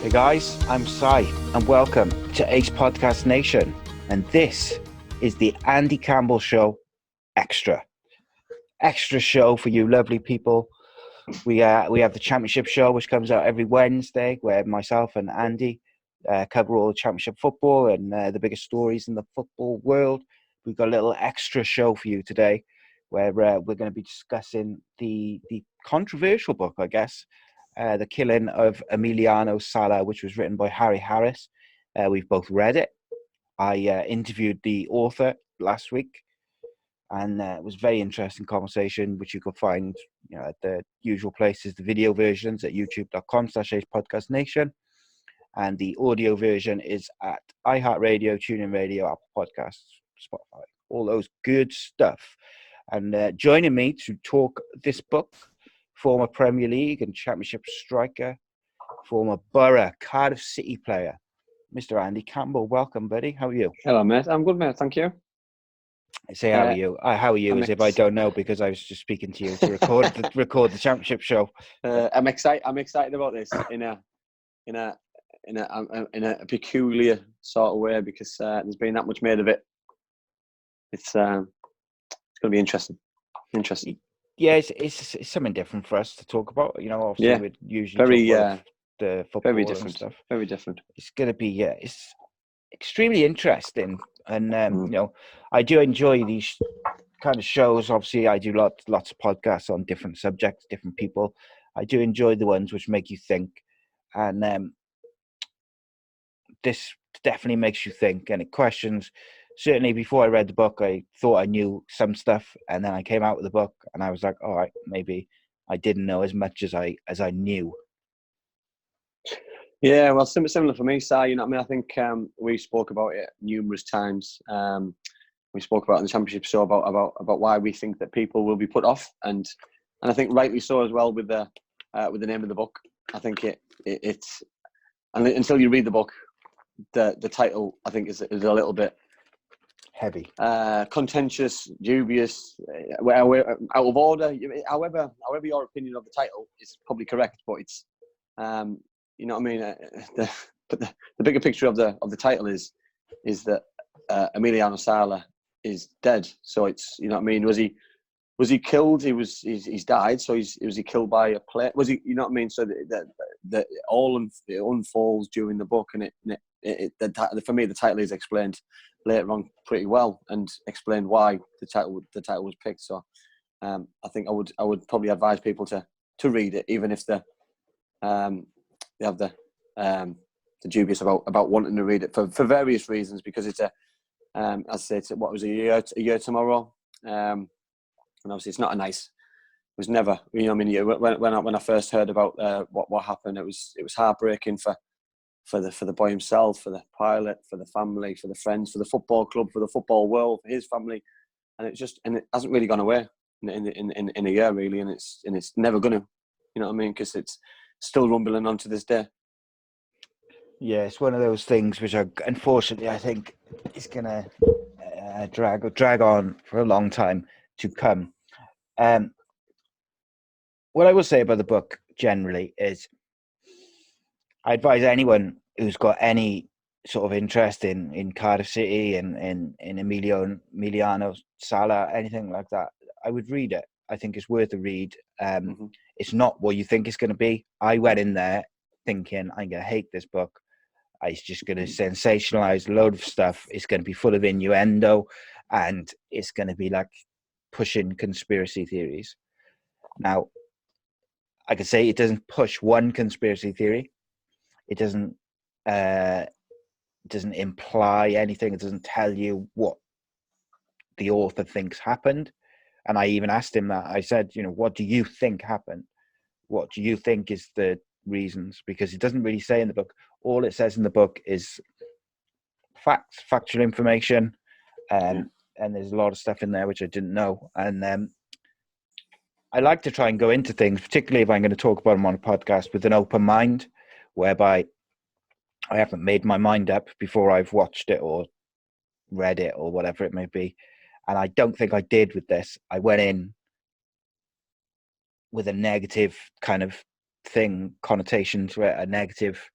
Hey guys, I'm Sai and welcome to ACEcast Nation, and this is the Andy Campbell Show Extra show for you lovely people. We have the Championship Show, which comes out every Wednesday, where myself and Andy cover all the Championship football and the biggest stories in the football world. We've got a little extra show for you today, where we're going to be discussing the controversial book, I guess, The Killing of Emiliano Sala, which was written by Harry Harris. We've both read it. I interviewed the author last week, and it was a very interesting conversation, which you could find at the usual places, the video versions at youtube.com/ACEpodcastNation, and the audio version is at iHeartRadio, TuneIn Radio, Apple Podcasts, Spotify, all those good stuff. And joining me to talk this book, former Premier League and Championship striker, former Boro, Cardiff City player, Mr. Andy Campbell. Welcome, buddy. How are you? Hello, mate. I'm good, mate. Thank you. I say, how are you? How are you? As if I don't know, because I was just speaking to you to record the Championship Show. I'm excited. I'm excited about this in a peculiar sort of way, because there's been that much made of it. It's going to be interesting. Yeah, it's something different for us to talk about. Obviously, yeah, we'd usually talk about the football very different and stuff. Very different. It's going to be it's extremely interesting, and I do enjoy these kind of shows. Obviously, I do lots of podcasts on different subjects, different people. I do enjoy the ones which make you think, and this definitely makes you think, and it questions. Certainly, before I read the book, I thought I knew some stuff, and then I came out with the book, and I was like, all right, maybe I didn't know as much as I knew. Yeah, well, similar for me, Si. I think we spoke about it numerous times. We spoke about it in the Championship Show about why we think that people will be put off, and I think rightly so as well with the name of the book. I think it's and until you read the book, the title I think is a little bit heavy, contentious, dubious, out of order. However your opinion of the title is probably correct, but it's you know what I mean. But the bigger picture of the title is that Emiliano Sala is dead. So it's, you know what I mean. Was he killed? He's died. So was he killed by a plane? Was he? You know what I mean. So that all unfolds during the book, and for me the title is explained later on pretty well, and explained why the title was picked. So I think I would probably advise people to read it, even if they have the dubious about wanting to read it for various reasons, because it's as I say, it's what was a year tomorrow, and obviously it's not a nice. It was never, you know what I mean. When I first heard about what happened, it was heartbreaking for the boy himself, for the pilot, for the family, for the friends, for the football club, for the football world, for his family, and it hasn't really gone away in a year really, and it's never gonna, you know what I mean, because it's still rumbling on to this day. Yeah, it's one of those things which unfortunately I think is gonna drag on for a long time to come. What I will say about the book generally is, I advise anyone who's got any sort of interest in Cardiff City and in Emiliano Sala, anything like that, I would read it. I think it's worth a read. It's not what you think it's going to be. I went in there thinking I'm going to hate this book. It's just going to sensationalize a load of stuff. It's going to be full of innuendo, and it's going to be like pushing conspiracy theories. Now, I could say it doesn't push one conspiracy theory. It doesn't imply anything. It doesn't tell you what the author thinks happened. And I even asked him that. I said, what do you think happened? What do you think is the reasons? Because it doesn't really say in the book. All it says in the book is facts, factual information, and there's a lot of stuff in there which I didn't know. And I like to try and go into things, particularly if I'm going to talk about them on a podcast, with an open mind, whereby I haven't made my mind up before I've watched it or read it or whatever it may be. And I don't think I did with this. I went in with a negative kind of connotation to it, a negative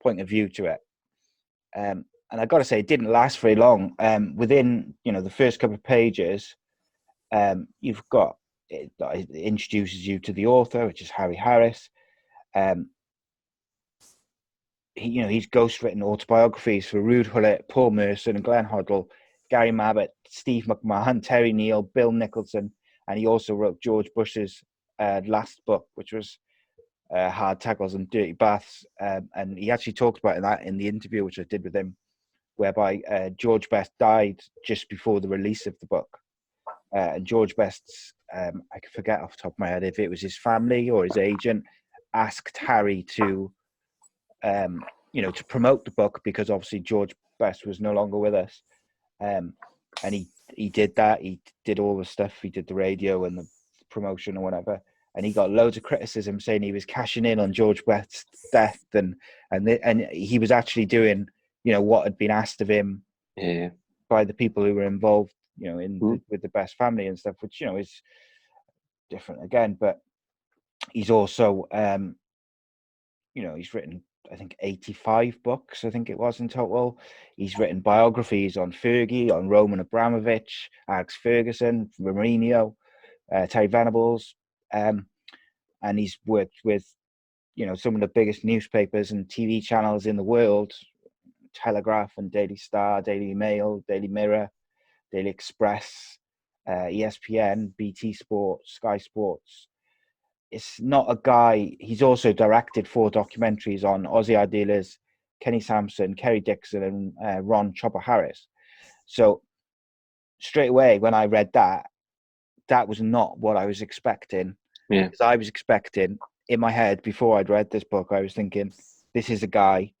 point of view to it. And I got to say, it didn't last very long. Within the first couple of pages, you've got it introduces you to the author, which is Harry Harris. He's ghostwritten autobiographies for Rude Hullet, Paul Merson, and Glenn Hoddle, Gary Mabbutt, Steve McMahon, Terry Neal, Bill Nicholson, and he also wrote George Bush's last book, which was Hard Tackles and Dirty Baths. And he actually talked about that in the interview which I did with him, whereby George Best died just before the release of the book. And George Best's, I can forget off the top of my head if it was his family or his agent, asked Harry to promote the book, because obviously George Best was no longer with us. And he did that. He did all the stuff. He did the radio and the promotion or whatever. And he got loads of criticism saying he was cashing in on George Best's death, and he was actually doing, what had been asked of him by the people who were involved, with the Best family and stuff, which, is different again. But he's also, he's written, I think, 85 books, I think it was in total. He's written biographies on Fergie, on Roman Abramovich, Alex Ferguson, Mourinho, Terry Venables, and he's worked with, some of the biggest newspapers and TV channels in the world: Telegraph and Daily Star, Daily Mail, Daily Mirror, Daily Express, ESPN, BT Sports, Sky Sports. It's not a guy. He's also directed 4 documentaries on Ozzy Ardiles, Kenny Sampson, Kerry Dixon, and Ron Chopper Harris. So straight away, when I read that was not what I was expecting. Yeah. Because I was expecting, in my head, before I'd read this book, I was thinking, this is a guy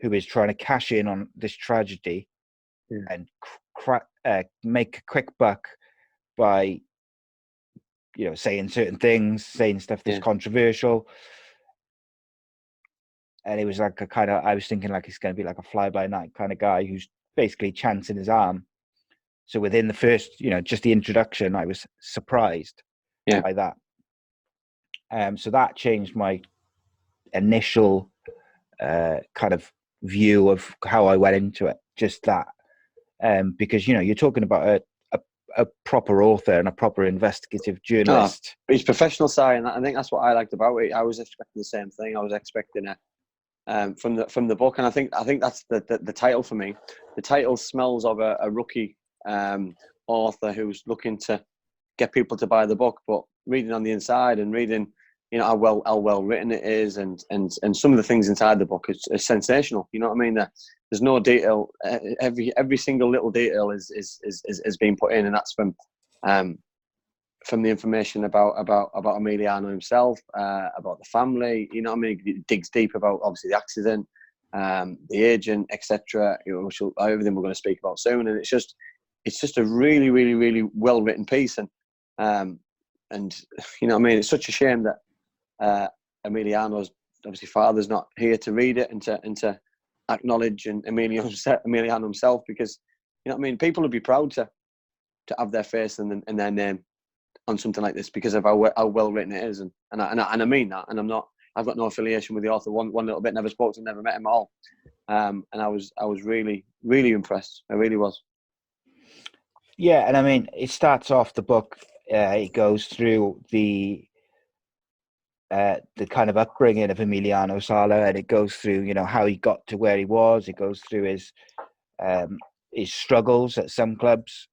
who is trying to cash in on this tragedy and make a quick buck by, saying certain things, saying stuff that's controversial. And it was like I was thinking like he's going to be like a fly-by-night kind of guy who's basically chancing his arm. So within the first, just the introduction, I was surprised by that. So that changed my initial kind of view of how I went into it. Just that, because you're talking about a proper author and a proper investigative journalist. He's professional side, and I think that's what I liked about it. I was expecting the same thing. I was expecting it from the book, and I think that's the title for me. The title smells of a rookie author who's looking to get people to buy the book, but reading on the inside and reading, how well written it is, and some of the things inside the book is sensational. You know what I mean? There's no detail. Every single little detail is being put in, and that's from the information about Emiliano himself, about the family. You know what I mean? It digs deep about obviously the accident, the agent, etc. Everything we're going to speak about soon, and it's just a really, really, really well written piece, and you know what I mean? It's such a shame that Emiliano's obviously father's not here to read it and to acknowledge Emiliano himself, because you know what I mean? People would be proud to have their face and their name on something like this because of how well written it is, and I mean that, and I've got no affiliation with the author one little bit, never spoke to him, never met him at all, and I was really, really impressed. I really was. Yeah, and I mean, it starts off the book. It goes through the kind of upbringing of Emiliano Sala, and it goes through, how he got to where he was. It goes through his struggles at some clubs.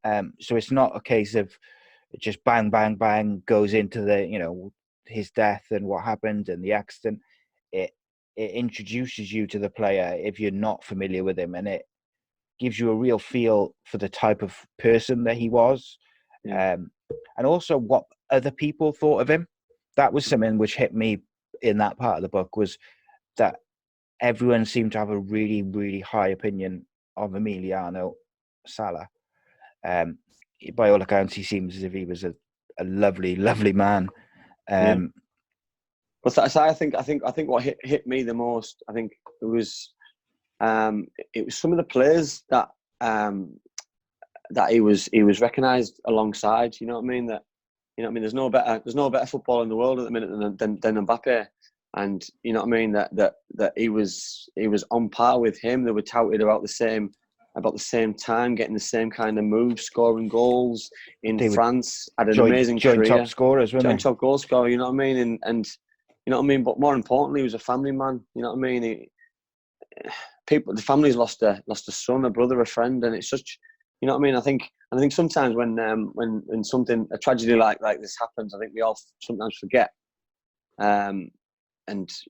So it's not a case of just bang, bang, bang goes into the, his death and what happened and the accident. It introduces you to the player if you're not familiar with him, and it gives you a real feel for the type of person that he was, and also what other people thought of him. That was something which hit me in that part of the book, was that everyone seemed to have a really, really high opinion of Emiliano Sala. By all accounts, he seems as if he was a lovely, lovely man. But I think what hit me the most, I think it was some of the players that he was recognised alongside. You know what I mean? That, you know what I mean? There's no better footballer in the world at the minute than Mbappe. and you know what I mean, that he was on par with him. They were touted about the same time, getting the same kind of moves, scoring goals in They were France. Had an joint amazing top career, scorers, weren't joint they? top goal scorer. You know what I mean, and you know what I mean. But more importantly, he was a family man. You know what I mean. The family's lost a son, a brother, a friend, and it's such. You know what I mean. I think sometimes when a tragedy like this happens, I think we all sometimes forget. And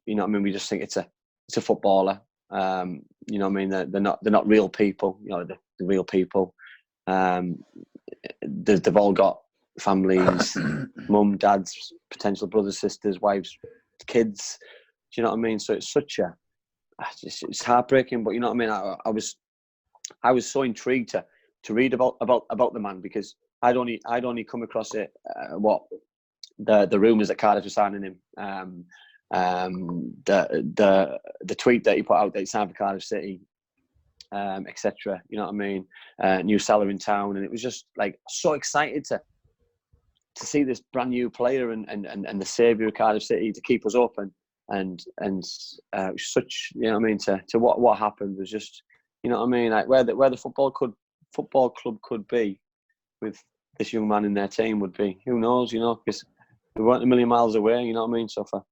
you know what I mean, we just think it's a footballer. You know what I mean, they're not real people. You know, the real people. They've all got families, mum, dads, potential brothers, sisters, wives, kids. Do you know what I mean? So it's it's heartbreaking. But you know what I mean. I was so intrigued to read about the man, because I'd only come across it. The rumours that Cardiff were signing him. The tweet that he put out that he signed for Cardiff City, etc. You know what I mean? New Sala in town, and it was just like so excited to see this brand new player and the saviour of Cardiff City to keep us up, and such, you know what I mean, to what happened was just, you know what I mean, like where the football club could be with this young man in their team would be, who knows, you know, because we weren't a million miles away, you know what I mean. So for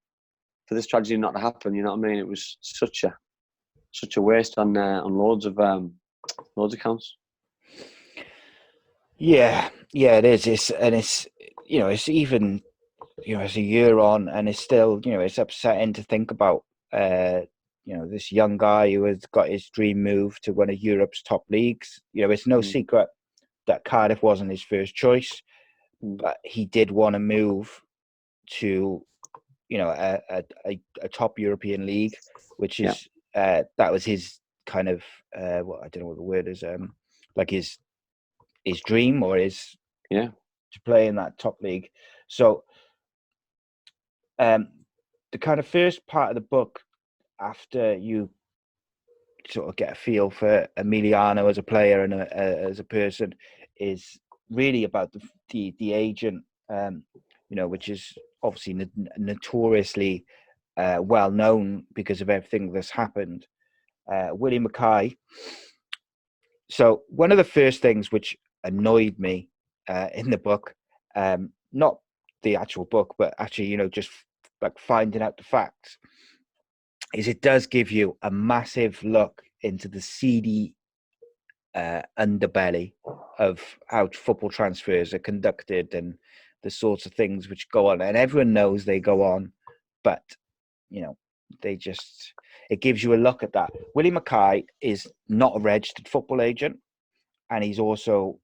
this tragedy not to happen, you know what I mean, it was such a waste on loads of counts. Yeah, it is. It's you know, it's even, you know, it's a year on, and it's still, you know, it's upsetting to think about. You know, this young guy who has got his dream move to one of Europe's top leagues. You know, it's no secret that Cardiff wasn't his first choice, but he did want to move to, you know, a top European league, which is that was his kind of well, I don't know what the word is, like his dream, or his to play in that top league. So the kind of first part of the book, after you sort of get a feel for Emiliano as a player and as a person, is really about the agent, you know, which is obviously notoriously well known because of everything that's happened. Willie Mackay. So one of the first things which annoyed me in the book, not the actual book, but actually, you know, just like finding out the facts, is it does give you a massive look into the seedy underbelly of how football transfers are conducted and the sorts of things which go on. And everyone knows they go on, but, you know, it gives you a look at that. Willie Mackay is not a registered football agent, and he's also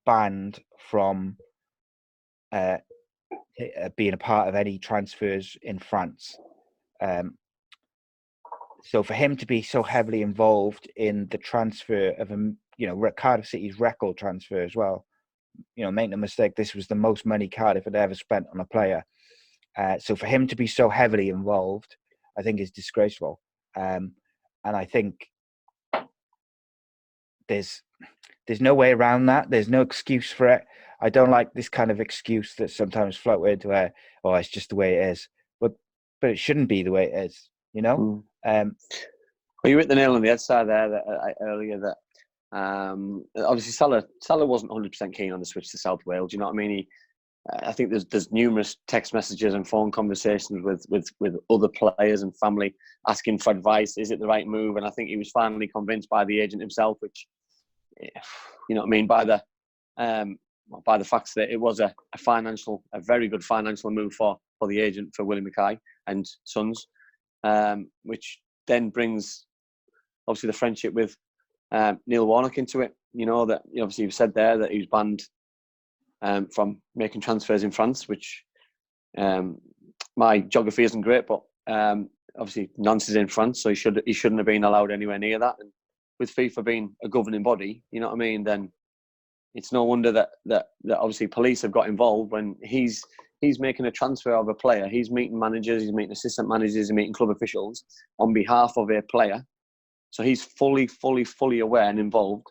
banned from being a part of any transfers in France. So for him to be so heavily involved in the transfer of you know, Cardiff City's record transfer as well, you know, make no mistake, this was the most money Cardiff had ever spent on a player. So for him to be so heavily involved, I think is disgraceful. And I think there's no way around that. There's no excuse for it. I don't like this kind of excuse that sometimes floated where, oh, it's just the way it is. But it shouldn't be the way it is, you know? Well, you hit the nail on the head side there earlier that obviously Sala wasn't 100% keen on the switch to South Wales. You know what I mean? I think there's numerous text messages and phone conversations with other players and family asking for advice. Is it the right move? And I think he was finally convinced by the agent himself, which, you know what I mean, by the facts that it was a very good financial move for the agent for Willie Mackay and Sons, which then brings obviously the friendship with Neil Warnock into it. You know, that obviously you've said there that he was banned from making transfers in France, which my geography isn't great, but obviously Nantes is in France, so he shouldn't have been allowed anywhere near that. And with FIFA being a governing body, you know what I mean, then it's no wonder that obviously police have got involved when he's making a transfer of a player. He's meeting managers, he's meeting assistant managers, he's meeting club officials on behalf of a player. So he's fully aware and involved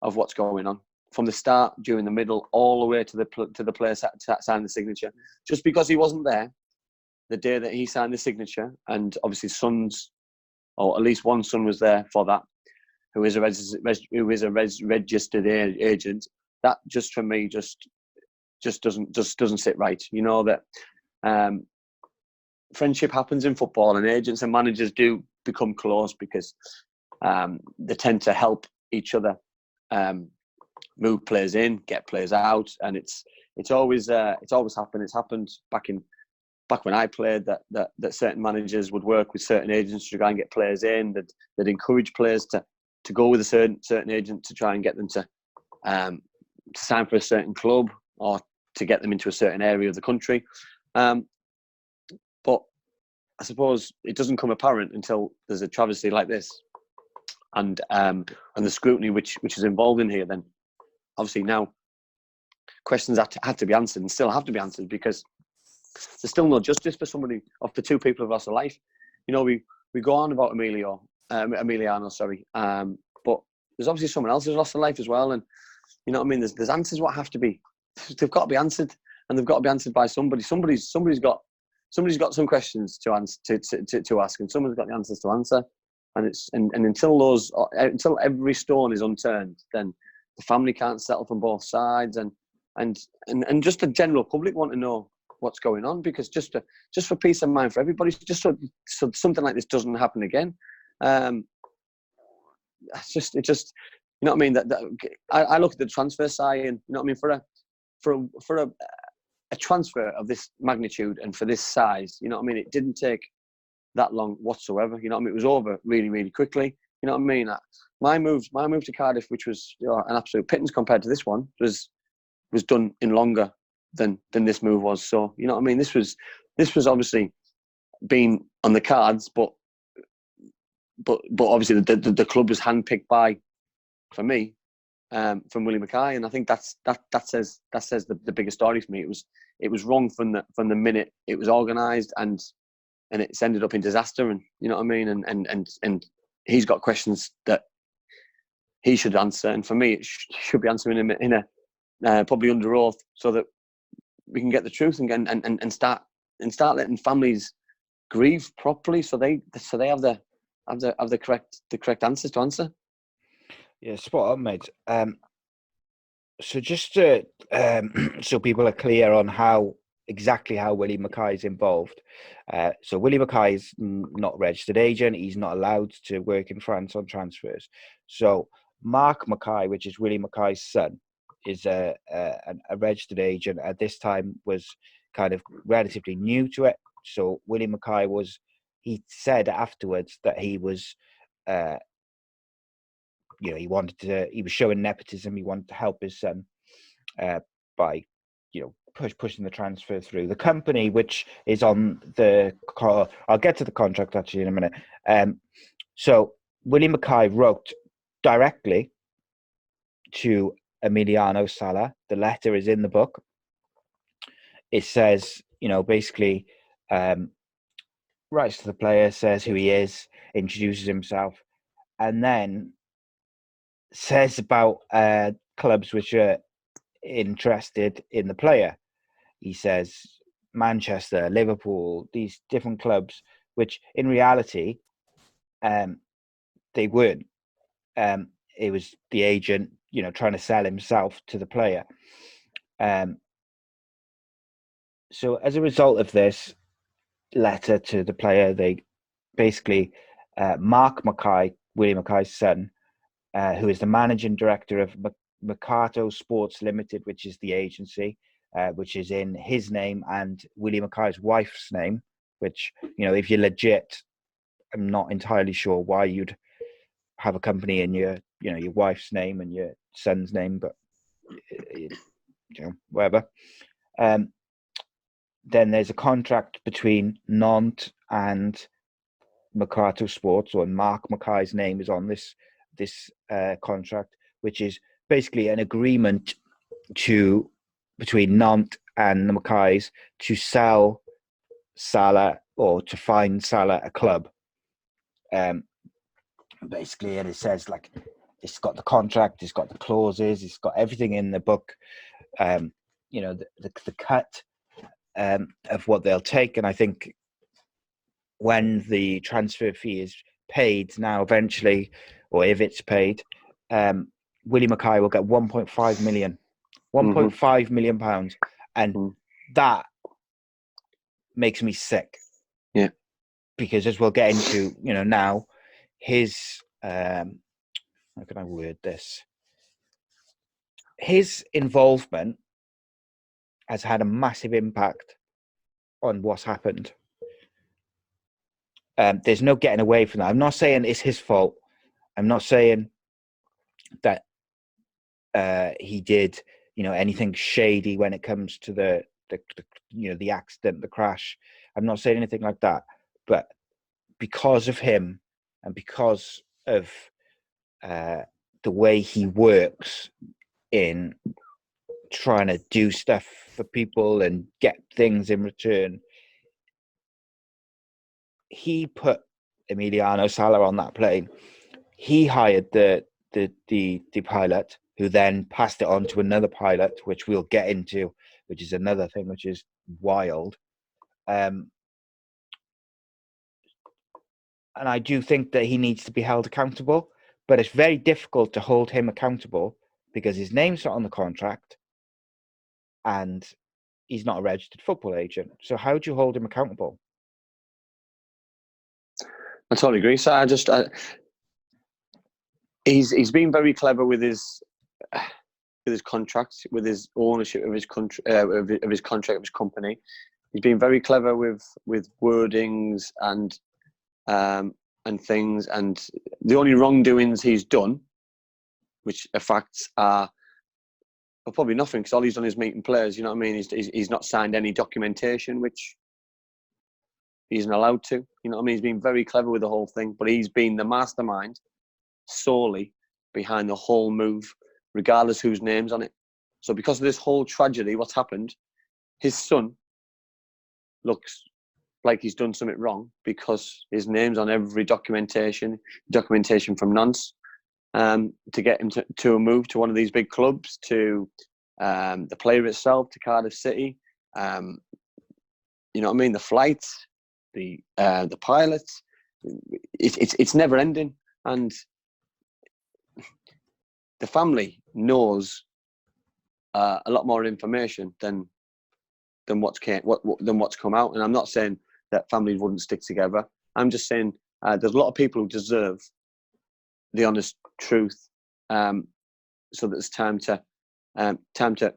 of what's going on from the start, during the middle, all the way to the player signing the signature. Just because he wasn't there the day that he signed the signature, and obviously sons, or at least one son was there for that, who is a registered agent. That just for me just doesn't sit right. You know that friendship happens in football, and agents and managers do become close because they tend to help each other move players in, get players out, and it's always happened. It's happened back when I played that certain managers would work with certain agents to try and get players in. That encourage players to go with a certain agent to try and get them to sign for a certain club or to get them into a certain area of the country. But I suppose it doesn't come apparent until there's a travesty like this, and the scrutiny which is involved in here. Then obviously now questions had to be answered and still have to be answered, because there's still no justice for somebody, or for two people who've lost a life. You know, we go on about Emiliano, sorry, but there's obviously someone else who's lost a life as well, and you know what I mean. There's answers what have to be. They've got to be answered, and they've got to be answered by somebody. Somebody's got some questions to answer to ask, and someone's got the answers to answer. And until every stone is unturned, then the family can't settle from both sides, and just the general public want to know what's going on, because just for peace of mind for everybody, just so something like this doesn't happen again. It just you know what I mean. I look at the transfer side, and you know what I mean, for a transfer of this magnitude and for this size, you know what I mean, it didn't take that long whatsoever. You know what I mean, it was over really, really quickly. You know what I mean. My move to Cardiff, which was an absolute pittance compared to this one, was done in longer than this move was. So you know what I mean. This was obviously been on the cards, but obviously the club was handpicked for me, from Willie Mackay, and I think that says the biggest story for me. It was wrong from the minute it was organised, and it's ended up in disaster. And you know what I mean. And he's got questions that he should answer, and for me, it should be answering him in a probably under oath, so that we can get the truth and start letting families grieve properly, so they have the correct answers to answer. Yeah, spot on, mate. So just to, so people are clear on exactly how Willie Mackay is involved. So Willie Mackay is not a registered agent. He's not allowed to work in France on transfers. So Mark Mackay, which is Willie Mackay's son, is a registered agent. At this time, was kind of relatively new to it. So Willie Mackay he said afterwards that he was, he was showing nepotism. He wanted to help his son by, pushing the transfer through. The company, which is on I'll get to the contract actually in a minute. So Willie Mackay wrote directly to Emiliano Sala. The letter is in the book. It says, basically, writes to the player, says who he is, introduces himself, and then says about clubs which are interested in the player. He says Manchester, Liverpool, these different clubs, which in reality, they weren't. It was the agent, trying to sell himself to the player. So as a result of this letter to the player, they basically, Mark Mackay, Willie Mackay's son, who is the managing director of Mercato Sports Limited, which is the agency, which is in his name and Willie Mackay's wife's name, which, if you're legit, I'm not entirely sure why you'd have a company in your wife's name and your son's name, but, whatever. Then there's a contract between Nantes and Mercato Sports, or Mark Mackay's name is on this contract, which is basically an agreement between Nantes and the Mackays to sell Salah, or to find Salah a club. Basically, and it says, like, it's got the contract, it's got the clauses, it's got everything in the book. The cut of what they'll take, and I think when the transfer fee is paid now eventually, or if it's paid, Willie Mackay will get 1.5 million. 1.5 million pounds, and that makes me sick. Yeah, because as we'll get into, now his how can I word this? His involvement has had a massive impact on what's happened. There's no getting away from that. I'm not saying it's his fault. I'm not saying that he did, anything shady when it comes to the accident, the crash. I'm not saying anything like that. But because of him and because of the way he works in trying to do stuff for people and get things in return, he put Emiliano Sala on that plane. He hired the pilot, who then passed it on to another pilot, which we'll get into, which is another thing which is wild. And I do think that he needs to be held accountable, but it's very difficult to hold him accountable because his name's not on the contract and he's not a registered football agent. So how do you hold him accountable? I totally agree. So he's been very clever with his contracts, with his ownership of his country, of his contract, of his company. He's been very clever with wordings and things. And the only wrongdoings he's done, which are facts, are probably nothing, because all he's done is meeting players. You know what I mean? He's not signed any documentation, which he isn't allowed to. You know what I mean? He's been very clever with the whole thing, but he's been the mastermind solely behind the whole move, regardless whose name's on it. So because of this whole tragedy, what's happened, his son looks like he's done something wrong because his name's on every documentation from Nantes, to get him to a move to one of these big clubs, to the player itself, to Cardiff City. You know what I mean? The flights, the pilots. It's never ending, and the family knows a lot more information than what's come out. And I'm not saying that families wouldn't stick together. I'm just saying there's a lot of people who deserve the honest truth, so that there's time to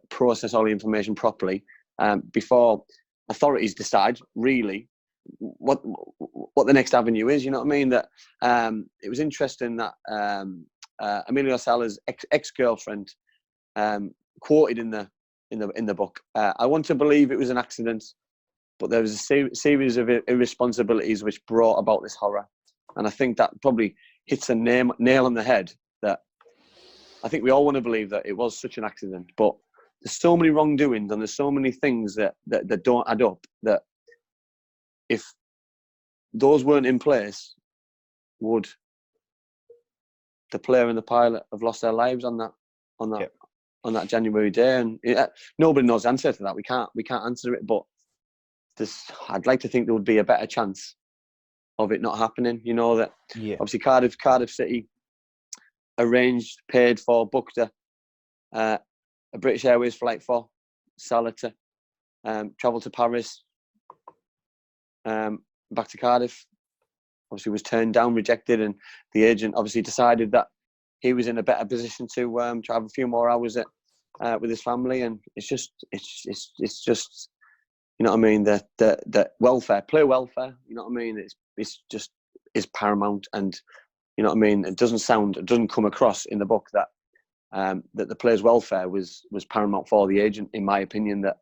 process all the information properly before authorities decide really what the next avenue is. You know what I mean? That it was interesting that Emilio Sala's ex-girlfriend quoted in the book. I want to believe it was an accident, but there was a series of irresponsibilities which brought about this horror. And I think that probably hits a nail on the head, that I think we all want to believe that it was such an accident, but there's so many wrongdoings and there's so many things that don't add up, that if those weren't in place, would the player and the pilot have lost their lives on that January day? And nobody knows the answer to that. We can't answer it, but I'd like to think there would be a better chance of it not happening. You know, that obviously Cardiff City arranged, paid for, booked a British Airways flight for Salah to travel to Paris, back to Cardiff. Obviously was turned down, rejected, and the agent obviously decided that he was in a better position to have a few more hours with his family. And it's just you know what I mean, that welfare, player welfare, you know what I mean, it's just is paramount. And you know what I mean, it doesn't come across in the book that that the player's welfare was paramount for the agent, in my opinion. That,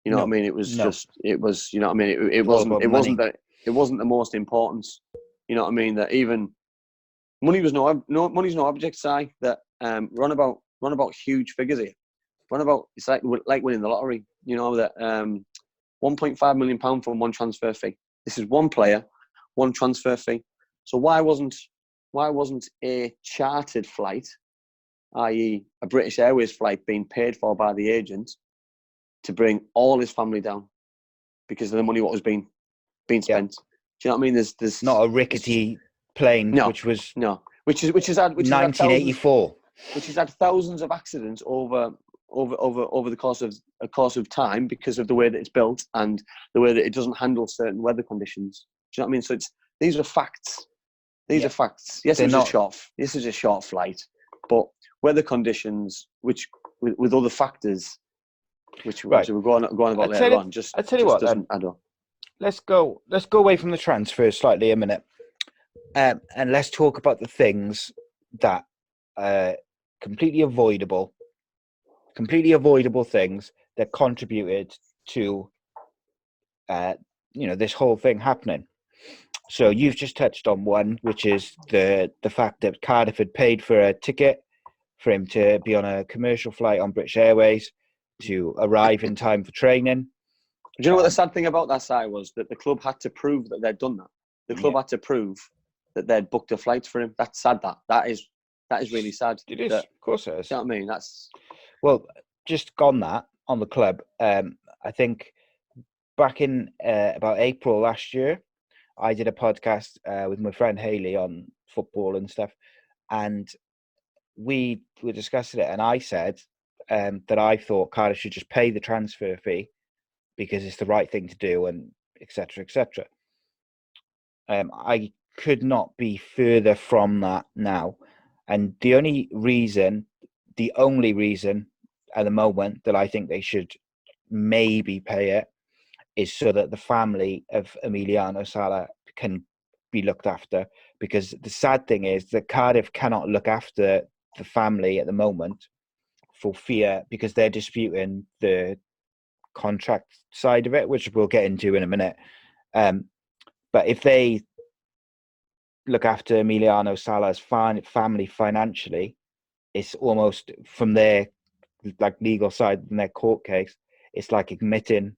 you know what I mean, it was you know what I mean, it wasn't the most important. You know what I mean, that even money's no object, Si, that we're on about huge figures here. It's like winning the lottery, you know, that £1.5 million for one transfer fee. This is one player, one transfer fee. So why wasn't a chartered flight, i.e. a British Airways flight, being paid for by the agent to bring all his family down because of the money what was being spent? Do you know what I mean? There's Not a rickety plane, no, which was no, which has had 1984. which has had thousands of accidents over the course of time because of the way that it's built and the way that it doesn't handle certain weather conditions. Do you know what I mean? So these are facts. These are facts. Yes, this is a short flight, but weather conditions, which with other factors, which obviously we'll go on about later on, I'll tell you what, doesn't add up. Let's go away from the transfer slightly a minute, and let's talk about the things that are completely avoidable things that contributed to this whole thing happening. So you've just touched on one, which is the fact that Cardiff had paid for a ticket for him to be on a commercial flight on British Airways to arrive in time for training. Do you know what the sad thing about that side was? That the club had to prove that they'd done that. The club had to prove that they'd booked a flight for him. That's sad. That is really sad. It is, of course it is. You know what I mean? Well, just on the club. I think back in about April last year, I did a podcast with my friend Haley on football and stuff, and we were discussing it, and I said that I thought Cardiff should just pay the transfer fee because it's the right thing to do, and etc. etc. I could not be further from that now, and the only reason at the moment that I think they should maybe pay it is so that the family of Emiliano Sala can be looked after, because the sad thing is that Cardiff cannot look after the family at the moment for fear, because they're disputing the contract side of it, which we'll get into in a minute. But if they look after Emiliano Sala's family financially, it's almost from their legal side in their court case, it's like admitting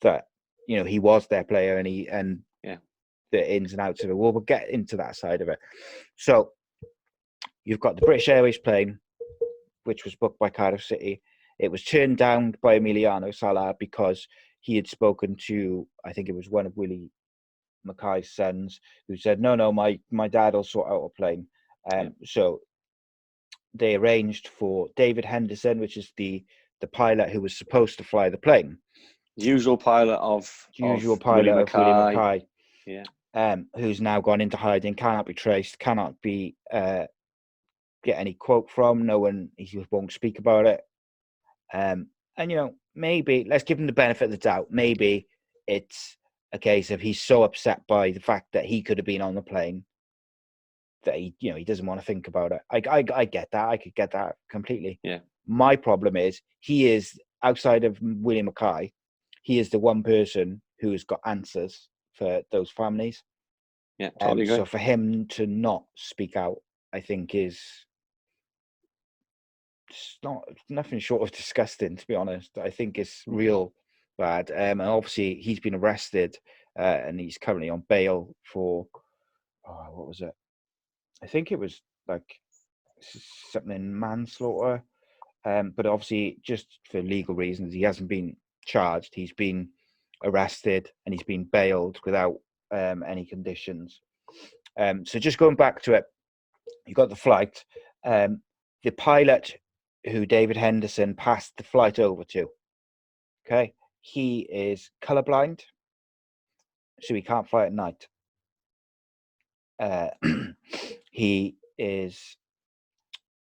that he was their player and the ins and outs of it. We'll get into that side of it. So you've got the British Airways plane, which was booked by Cardiff City. It was turned down by Emiliano Sala because he had spoken to, I think it was one of Willie Mackay's sons, who said, no, my dad will sort out a plane. So they arranged for David Henderson, which is the pilot who was supposed to fly the plane. Usual pilot of Willie Mackay. Yeah. Who's now gone into hiding, cannot be traced, cannot be get any quote from. No one, he won't speak about it. And maybe let's give him the benefit of the doubt. Maybe it's a case of he's so upset by the fact that he could have been on the plane that he doesn't want to think about it. I get that. I could get that completely. Yeah. My problem is he is, outside of Willie Mackay, he is the one person who has got answers for those families. Yeah, totally agree. So for him to not speak out, I think is nothing short of disgusting, to be honest. I think it's real bad. And obviously he's been arrested and he's currently on bail for, what was it? I think it was like something manslaughter. But obviously just for legal reasons, he hasn't been charged. He's been arrested and he's been bailed without any conditions. So just going back to it, you got the flight. The pilot who David Henderson passed the flight over to, okay, he is colorblind, so he can't fly at night. He is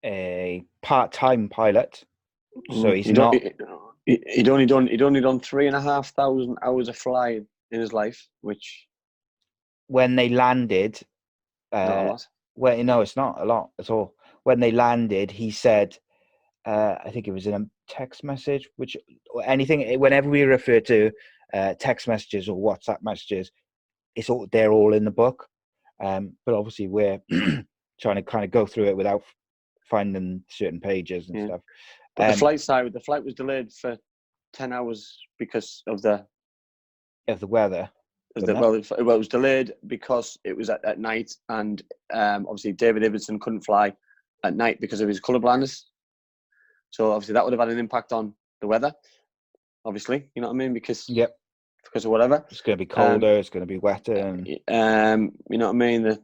a part-time pilot, so he's not. He'd only done 3,500 hours of flying in his life, which when they landed, not a lot. Well, no, it's not a lot at all. When they landed, he said, I think it was in a text message, whenever we refer to text messages or WhatsApp messages, they're all in the book. But obviously we're trying to kind of go through it without finding certain pages and stuff. But the flight was delayed for 10 hours because of the weather. It was delayed because it was at night, and obviously David Ibbotson couldn't fly at night because of his colour blindness. So obviously that would have had an impact on the weather. Obviously, you know what I mean? Because because of whatever. It's going to be colder. It's going to be wetter. And... you know what I mean?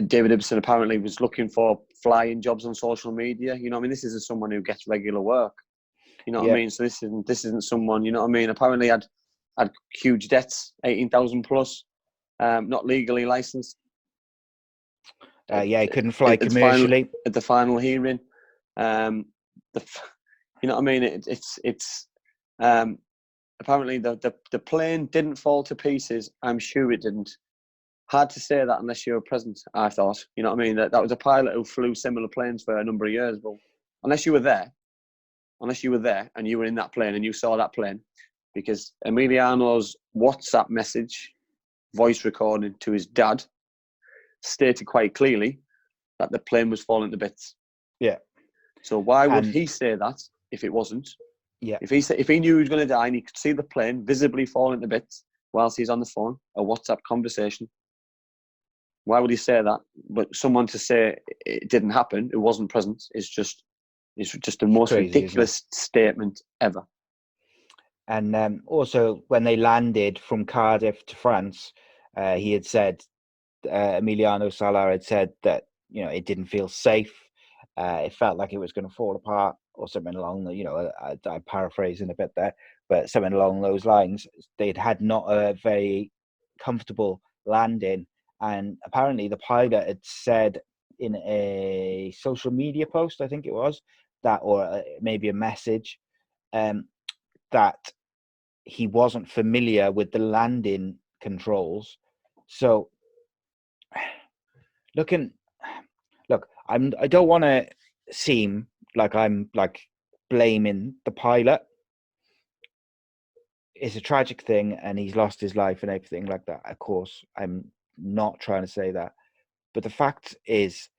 David Ibsen apparently was looking for flying jobs on social media. You know what I mean? This isn't someone who gets regular work. You know what I mean? So this isn't someone. You know what I mean? Apparently had huge debts, 18,000 plus, not legally licensed. He couldn't fly commercially at the final hearing. You know what I mean? It's apparently the plane didn't fall to pieces. I'm sure it didn't. Hard to say that unless you were present, I thought. You know what I mean? That was a pilot who flew similar planes for a number of years. But unless you were there and you were in that plane and you saw that plane, because Emiliano's WhatsApp message, voice recording to his dad, stated quite clearly that the plane was falling to bits. Yeah. So why would he say that if it wasn't? Yeah. If he knew he was going to die and he could see the plane visibly falling to bits whilst he's on the phone, a WhatsApp conversation, why would he say that? But someone to say it didn't happen, who wasn't present, is just the most ridiculous statement ever. And also, when they landed from Cardiff to France, he had said, Emiliano Sala had said that, you know, it didn't feel safe. It felt like it was going to fall apart or something along the, you know, I'm paraphrasing a bit there, but something along those lines. They'd had not a very comfortable landing. And apparently the pilot had said in a social media post, I think it was, that, or maybe a message, that he wasn't familiar with the landing controls. So look, I don't want to seem like I'm like blaming the pilot. It's a tragic thing and he's lost his life and everything like that. Of course, I'm not trying to say that. But the fact is,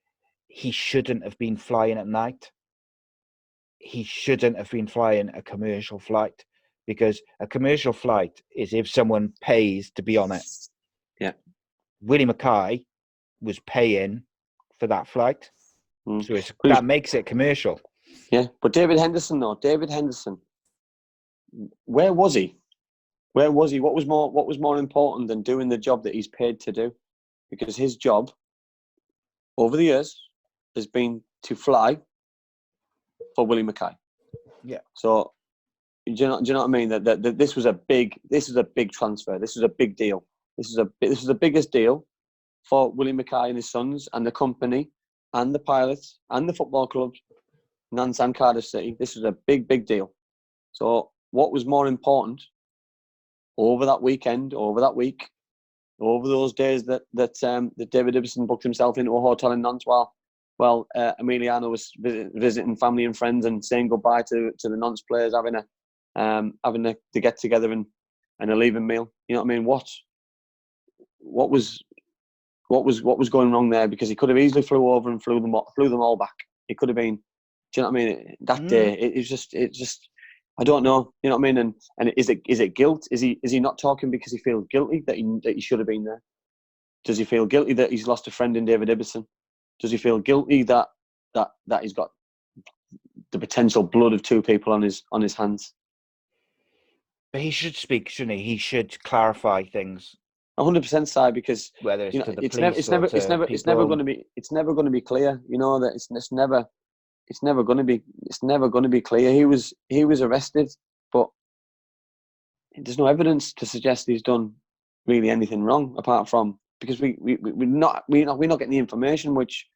he shouldn't have been flying at night. He shouldn't have been flying a commercial flight, because a commercial flight is if someone pays to be on it. Yeah. Willie Mackay was paying for that flight. So that makes it commercial. Yeah, but David Henderson, where was he? Where was he? What was more important than doing the job that he's paid to do? Because his job over the years has been to fly for Willie Mackay. Yeah. So do you know what I mean? That this was a big transfer. This was a big deal. This is the biggest deal for Willie Mackay and his sons and the company and the pilots and the football club, Nantes and Cardiff City. This was a big deal. So what was more important over that weekend, over that week, over those days that David Ibsen booked himself into a hotel in Nantes while Emiliano was visiting family and friends and saying goodbye to the Nantes players, having the get together and a leaving meal. You know what I mean? What was going wrong there? Because he could have easily flew over and flew them all back. It could have been. Do you know what I mean? That day, it's just. I don't know. You know what I mean? And is it guilt? Is he not talking because he feels guilty that he should have been there? Does he feel guilty that he's lost a friend in David Ibsen? Does he feel guilty that he's got the potential blood of two people on his hands? But he should speak, shouldn't he? He should clarify things. 100% side, because whether it's to the it's police never going to be clear. You know that it's never going to be clear. He was arrested, but there's no evidence to suggest he's done really anything wrong, apart from because we're not getting the information which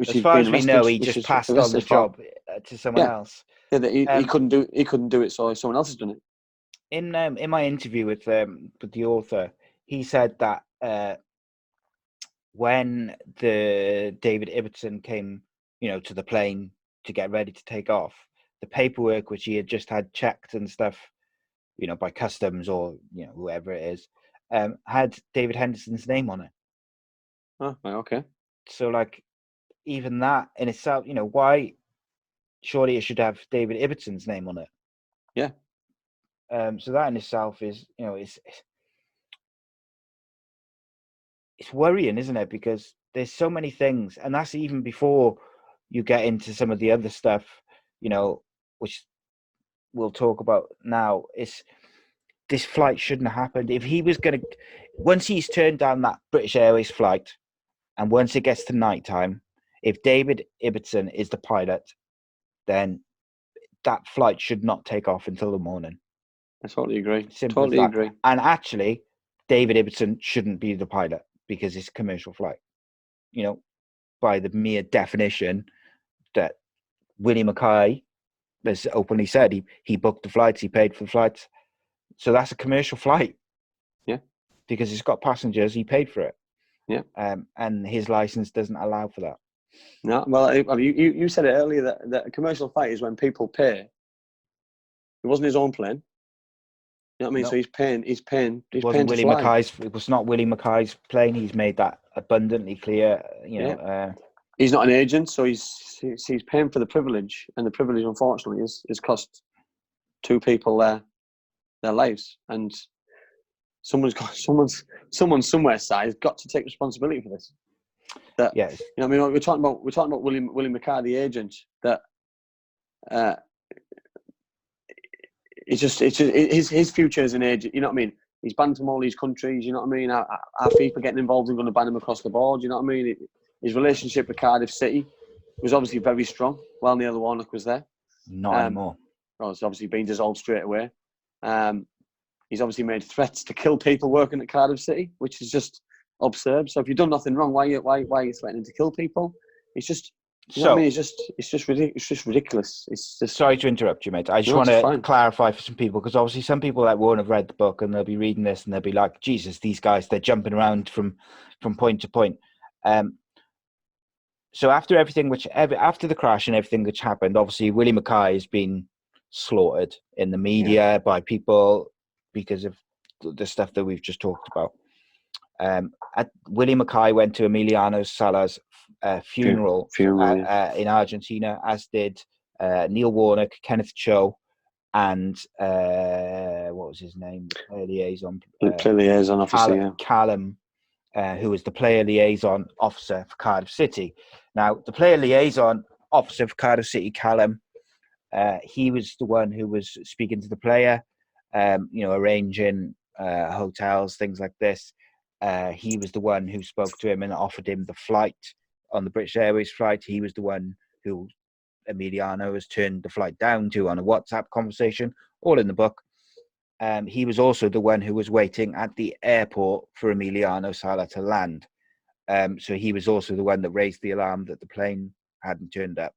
as far as we know, he just passed on the job to someone else. Yeah, that he couldn't do it, so someone else has done it. In my interview with the author, he said that when the David Ibsen came, to the plane to get ready to take off, the paperwork which he had just had checked and stuff, by customs or whoever it is, had David Henderson's name on it. Oh, okay. So like, even that in itself, why? Surely it should have David Ibsen's name on it. Yeah. So that in itself is, it's worrying, isn't it? Because there's so many things, and that's even before you get into some of the other stuff, which we'll talk about now is this flight shouldn't have happened. If he was going to, once he's turned down that British Airways flight, and once it gets to night time, if David Ibbotson is the pilot, then that flight should not take off until the morning. I totally agree. Simple Totally as that. agree. And actually, David Ibbotson shouldn't be the pilot because it's a commercial flight. You know, by the mere definition that Willie Mackay has openly said, he booked the flights, he paid for the flights. So that's a commercial flight. Yeah. Because it's got passengers, he paid for it. Yeah. And his license doesn't allow for that. No, well, you said it earlier that a commercial flight is when people pay. It wasn't his own plane. You know what I mean? No. So he's paying It wasn't to Willie fly. Mackay's. It was not Willie Mackay's plane. He's made that abundantly clear. He's not an agent, so he's paying for the privilege, and the privilege, unfortunately, is cost two people their lives. And someone somewhere side has got to take responsibility for this. That, yes. You know what I mean? We're talking about Willie Mackay, the agent. That it's just his future as an agent. You know what I mean? He's banned from all these countries. You know what I mean? Our FIFA getting involved and going to ban him across the board. You know what I mean? His relationship with Cardiff City was obviously very strong while Neil Warnock was there. Not anymore. Well, it's obviously been dissolved straight away. He's obviously made threats to kill people working at Cardiff City, which is just absurd. So if you've done nothing wrong, why are you threatening to kill people? It's just, you know what I mean? It's just ridiculous. It's just. Sorry to interrupt you, mate. I just want to clarify for some people, because obviously some people that won't have read the book and they'll be reading this and they'll be like, Jesus, these guys, they're jumping around from point to point. So after the crash and everything which happened, obviously Willie Mackay has been slaughtered in the media by people because of the stuff that we've just talked about. Willie Mackay went to Emiliano Sala's funeral in Argentina, as did Neil Warnock, Kenneth Cho, and what was his name? The player liaison officer, Callum, who was the player liaison officer for Cardiff City. Now, the player liaison officer for Cardiff City, Callum, he was the one who was speaking to the player, arranging hotels, things like this. He was the one who spoke to him and offered him the flight on the British Airways flight. He was the one who Emiliano has turned the flight down to on a WhatsApp conversation, all in the book. He was also the one who was waiting at the airport for Emiliano Sala to land. So he was also the one that raised the alarm that the plane hadn't turned up.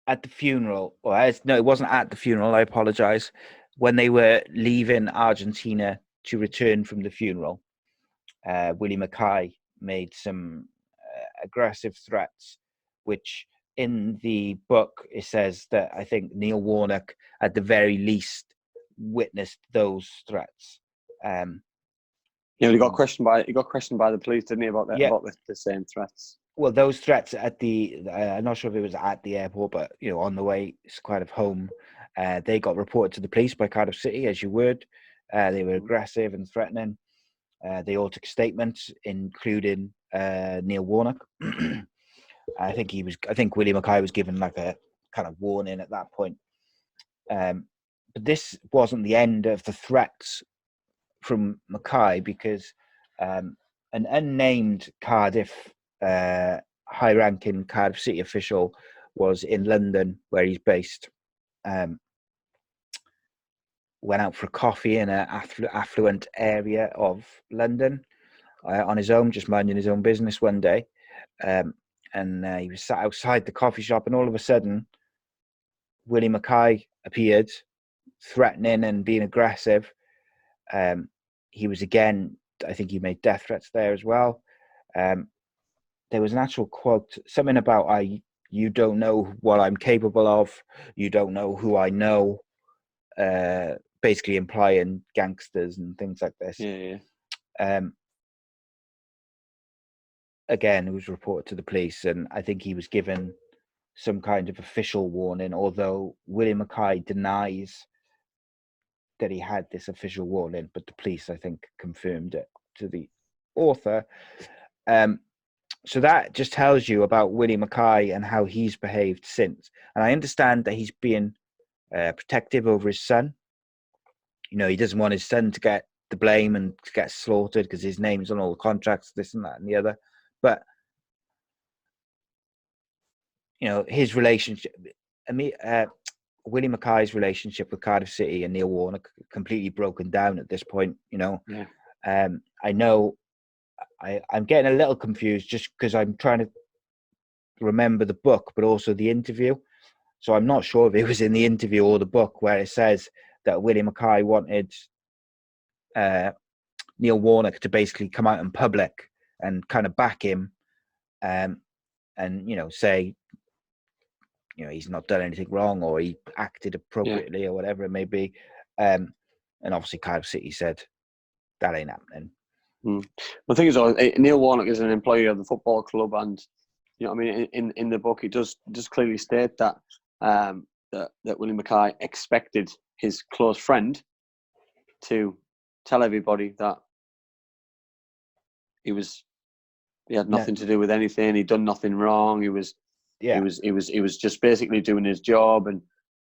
At the funeral, no, it wasn't at the funeral, I apologize. When they were leaving Argentina to return from the funeral, Willie Mackay made some aggressive threats, which in the book it says that I think Neil Warnock at the very least witnessed those threats. He got questioned by the police, didn't he, about that, about the same threats? Well, those threats at I'm not sure if it was at the airport, but on the way kind of home, they got reported to the police by Cardiff City, as you would. They were aggressive and threatening. They all took statements, including Neil Warnock. I think Willie Mackay was given like a kind of warning at that point. But this wasn't the end of the threats from Mackay, because an unnamed Cardiff high-ranking Cardiff City official was in London, where he's based. Went out for a coffee in an affluent area of London on his own, just minding his own business one day. And he was sat outside the coffee shop, and all of a sudden, Willie Mackay appeared, threatening and being aggressive. He was again, I think he made death threats there as well. There was an actual quote, something about, you don't know what I'm capable of, you don't know who I know, basically implying gangsters and things like this. Again, it was reported to the police, and I think he was given some kind of official warning, although Willie Mackay denies that he had this official warning, but the police, I think, confirmed it to the author. So that just tells you about Willie Mackay and how he's behaved since. And I understand that he's being protective over his son. You know, he doesn't want his son to get the blame and to get slaughtered because his name's on all the contracts, this and that and the other. But you know, his relationship, Willie Mackay's relationship with Cardiff City and Neil Warnock completely broken down at this point. You know, I know I'm getting a little confused just because I'm trying to remember the book, but also the interview. So I'm not sure if it was in the interview or the book where it says that Willie Mackay wanted Neil Warnock to basically come out in public and kind of back him, and you know, say, you know, he's not done anything wrong or he acted appropriately or whatever it may be. And obviously Cardiff City said that ain't happening. The thing is, Neil Warnock is an employee of the football club, and you know, I mean, in the book, it does clearly state that that Willie Mackay expected his close friend to tell everybody that he had nothing to do with anything. He'd done nothing wrong. He was just basically doing his job, and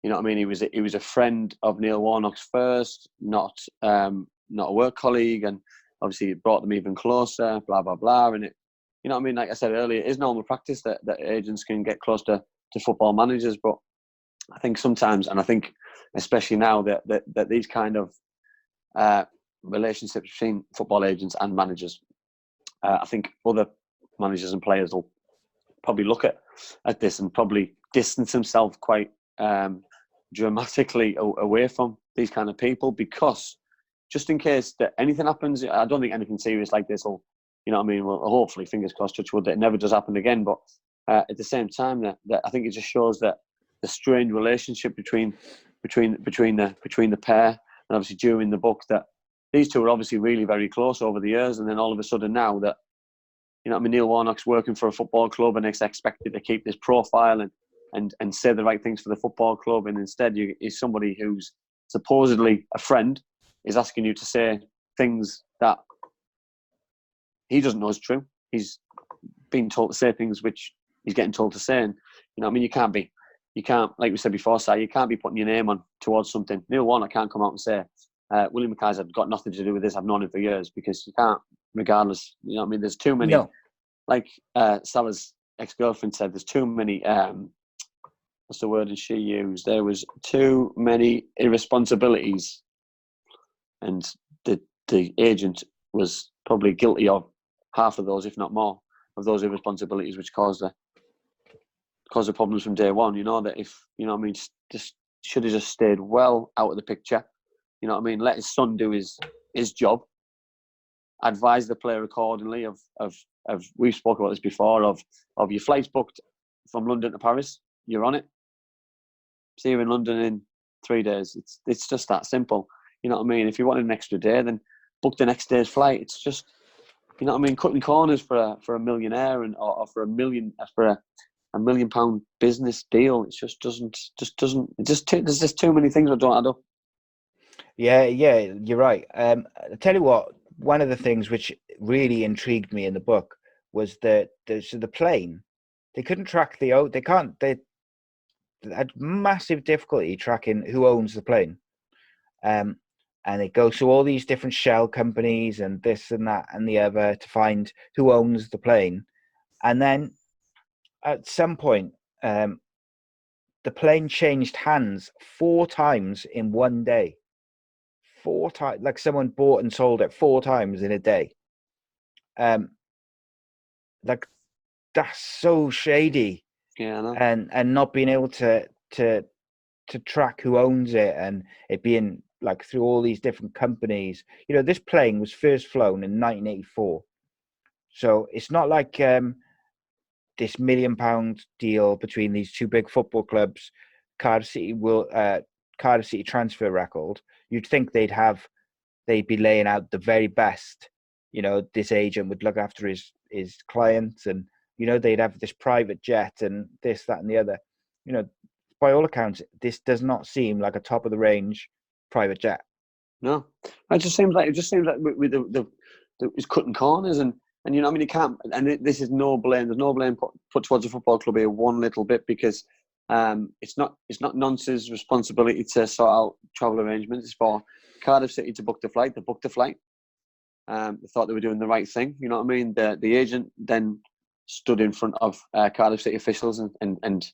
you know what I mean. He was a friend of Neil Warnock's first, not a work colleague, and obviously it brought them even closer. Blah blah blah, and it, you know what I mean. Like I said earlier, it is normal practice that agents can get close to football managers, but I think sometimes, and I think especially now that these kind of relationships between football agents and managers, I think other managers and players will probably look at this and probably distance himself quite dramatically away from these kind of people, because just in case that anything happens, I don't think anything serious like this will, you know what I mean, well, hopefully, fingers crossed, touch wood, that it never does happen again. But at the same time, that I think it just shows that the strained relationship between the pair, and obviously during the book, that these two are obviously really very close over the years, and then all of a sudden now that, you know what I mean, Neil Warnock's working for a football club and is expected to keep this profile and say the right things for the football club, and instead is somebody who's supposedly a friend is asking you to say things that he doesn't know is true. He's being told to say things which he's getting told to say, and you know what I mean, you can't, like we said before, Si, you can't be putting your name on towards something. Neil Warnock can't come out and say, Willie Mackay's had got nothing to do with this, I've known him for years, because you can't, regardless, you know what I mean, there's too many, like Salah's ex-girlfriend said, there's too many, what's the word she used? There was too many irresponsibilities, and the agent was probably guilty of half of those, if not more, of those irresponsibilities, which caused the problems from day one. You know, that if, you know what I mean, just should have just stayed well out of the picture. You know what I mean? Let his son do his job. Advise the player accordingly of we've spoken about this before, of your flights booked from London to Paris, you're on it. See you in London in 3 days. It's just that simple. You know what I mean? If you wanted an extra day, then book the next day's flight. It's just, you know what I mean, cutting corners for a millionaire or for a £1 million business deal. It just doesn't. There's just too many things that don't add up. Yeah, you're right. I tell you what, one of the things which really intrigued me in the book was that the plane, they couldn't track they had massive difficulty tracking who owns the plane. And it goes through all these different shell companies and this and that and the other to find who owns the plane. And then at some point, the plane changed hands 4 times in one day. 4 times, like someone bought and sold it 4 times in a day. Like, that's so shady. Yeah, I know. And not being able to track who owns it, and it being like through all these different companies. You know, this plane was first flown in 1984, so it's not like this £1 million deal between these two big football clubs, Cardiff City transfer record. You'd think they'd be laying out the very best. You know, this agent would look after his clients, and you know, they'd have this private jet and this, that, and the other. You know, by all accounts, this does not seem like a top of the range private jet. No, it just seems like with the it's cutting corners, and And you know what I mean, you can't. And this is no blame. There's no blame put towards the football club here one little bit, because it's not Nance's responsibility to sort out travel arrangements. It's for Cardiff City to book the flight. They booked the flight. They thought they were doing the right thing. You know what I mean? The agent then stood in front of Cardiff City officials and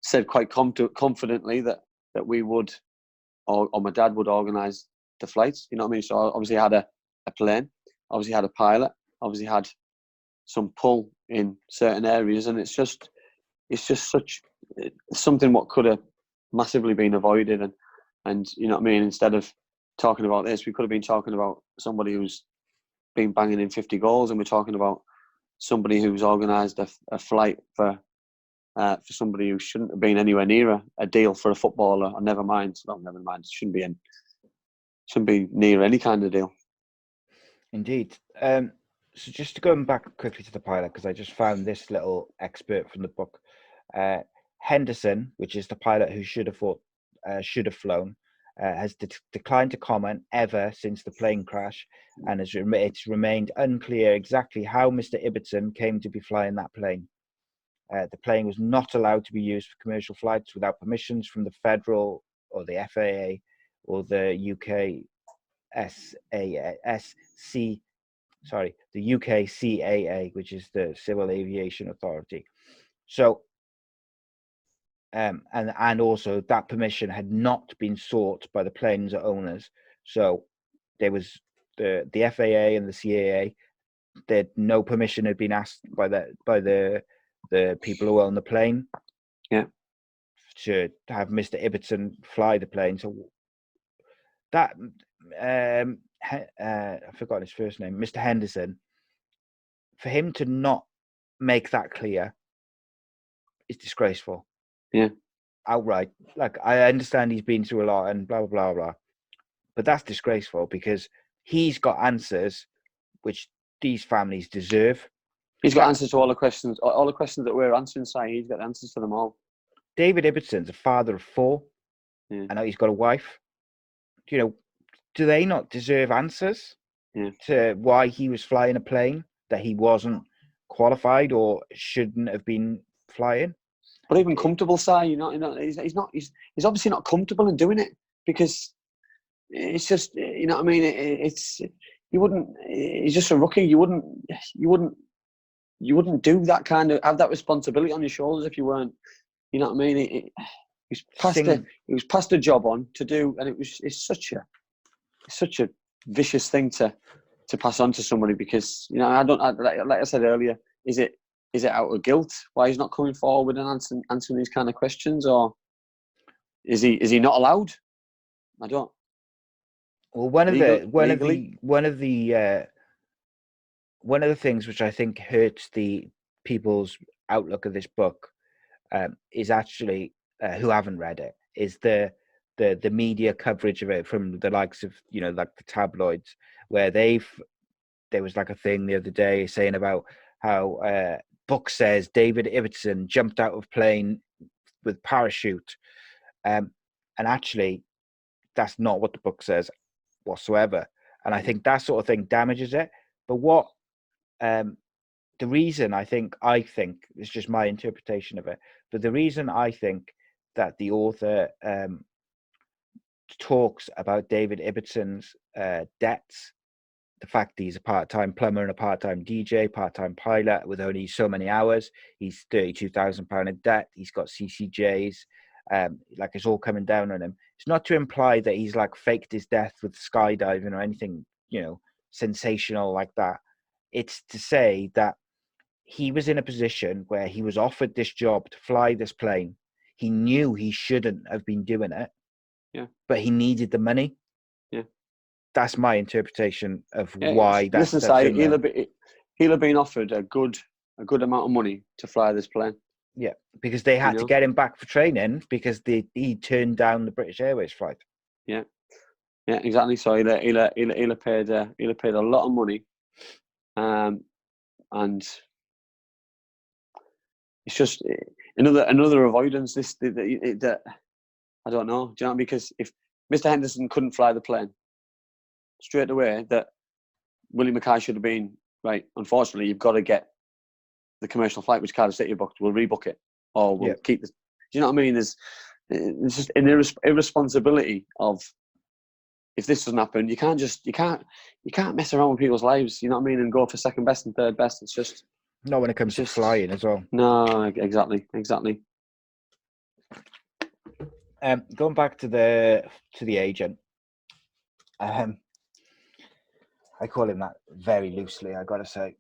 said quite confidently that we would, or my dad would organise the flights. You know what I mean? So obviously had a plane, obviously had a pilot, obviously had some pull in certain areas, and it's just such something what could have massively been avoided. And you know what I mean? Instead of talking about this, we could have been talking about somebody who's been banging in 50 goals, and we're talking about somebody who's organised a flight for somebody who shouldn't have been anywhere near a deal for a footballer. Or never mind, shouldn't be near any kind of deal. Indeed. So just going back quickly to the pilot, because I just found this little excerpt from the book. Henderson, which is the pilot who should have flown, has declined to comment ever since the plane crash, and it's remained unclear exactly how Mr. Ibbotson came to be flying that plane. The plane was not allowed to be used for commercial flights without permissions from the federal or the FAA or the the UK CAA, which is the Civil Aviation Authority. So, and also that permission had not been sought by the plane's owners. So there was the FAA and the CAA. That no permission had been asked by the people who own the plane. Yeah. To have Mr. Ibbotson fly the plane. So that I forgot his first name, Mr. Henderson. For him to not make that clear is disgraceful. Yeah. Outright. Like, I understand he's been through a lot and blah, blah, blah, blah. But that's disgraceful, because he's got answers which these families deserve. He's got answers to all the questions that we're answering, Si. He's got answers to them all. David Ibbotson's a father of 4. Yeah. I know he's got a wife. You know, do they not deserve answers to why he was flying a plane that he wasn't qualified or shouldn't have been flying? But even comfortable, Si, he's obviously not comfortable in doing it, because it's just, you know what I mean. He's just a rookie. You wouldn't do that kind of, have that responsibility on your shoulders if you weren't, you know what I mean. He was passed a job on to do, and it's such a vicious thing to pass on to somebody, because, you know, like I said earlier, is it out of guilt why he's not coming forward and answering these kind of questions, or is he not allowed? I don't. Well, one of the things which I think hurts the people's outlook of this book is actually who haven't read it, is the media coverage of it from the likes of, you know, like the tabloids, where there was like a thing the other day saying about how book says David Ibbotson jumped out of plane with parachute, and actually that's not what the book says whatsoever. And I think that sort of thing damages it. But what the reason I think it's just my interpretation of it, but the reason I think that the author talks about David Ibbotson's debts, the fact that he's a part-time plumber and a part-time DJ, part-time pilot with only so many hours, he's £32,000 in debt, he's got CCJs, like it's all coming down on him. It's not to imply that he's like faked his death with skydiving or anything, you know, sensational like that. It's to say that he was in a position where he was offered this job to fly this plane. He knew he shouldn't have been doing it, but he needed the money. Yeah, that's my interpretation of why that's. Listen, Si, he'll have been offered a good amount of money to fly this plane. Yeah, because they had to get him back for training because he turned down the British Airways flight. Yeah, exactly. So he'll have paid a lot of money, and it's just another avoidance. That I don't know, do you know? Because if Mr. Henderson couldn't fly the plane, straight away that Willie Mackay should have been right, unfortunately, you've got to get the commercial flight which Cardiff City booked. We'll rebook it, or we'll keep this. Do you know what I mean? It's just an irresponsibility of, if this doesn't happen, you can't mess around with people's lives. You know what I mean? And go for second best and third best. It's just not when it comes to flying as well. No, exactly. Going back to the agent, I call him that very loosely, I got to say.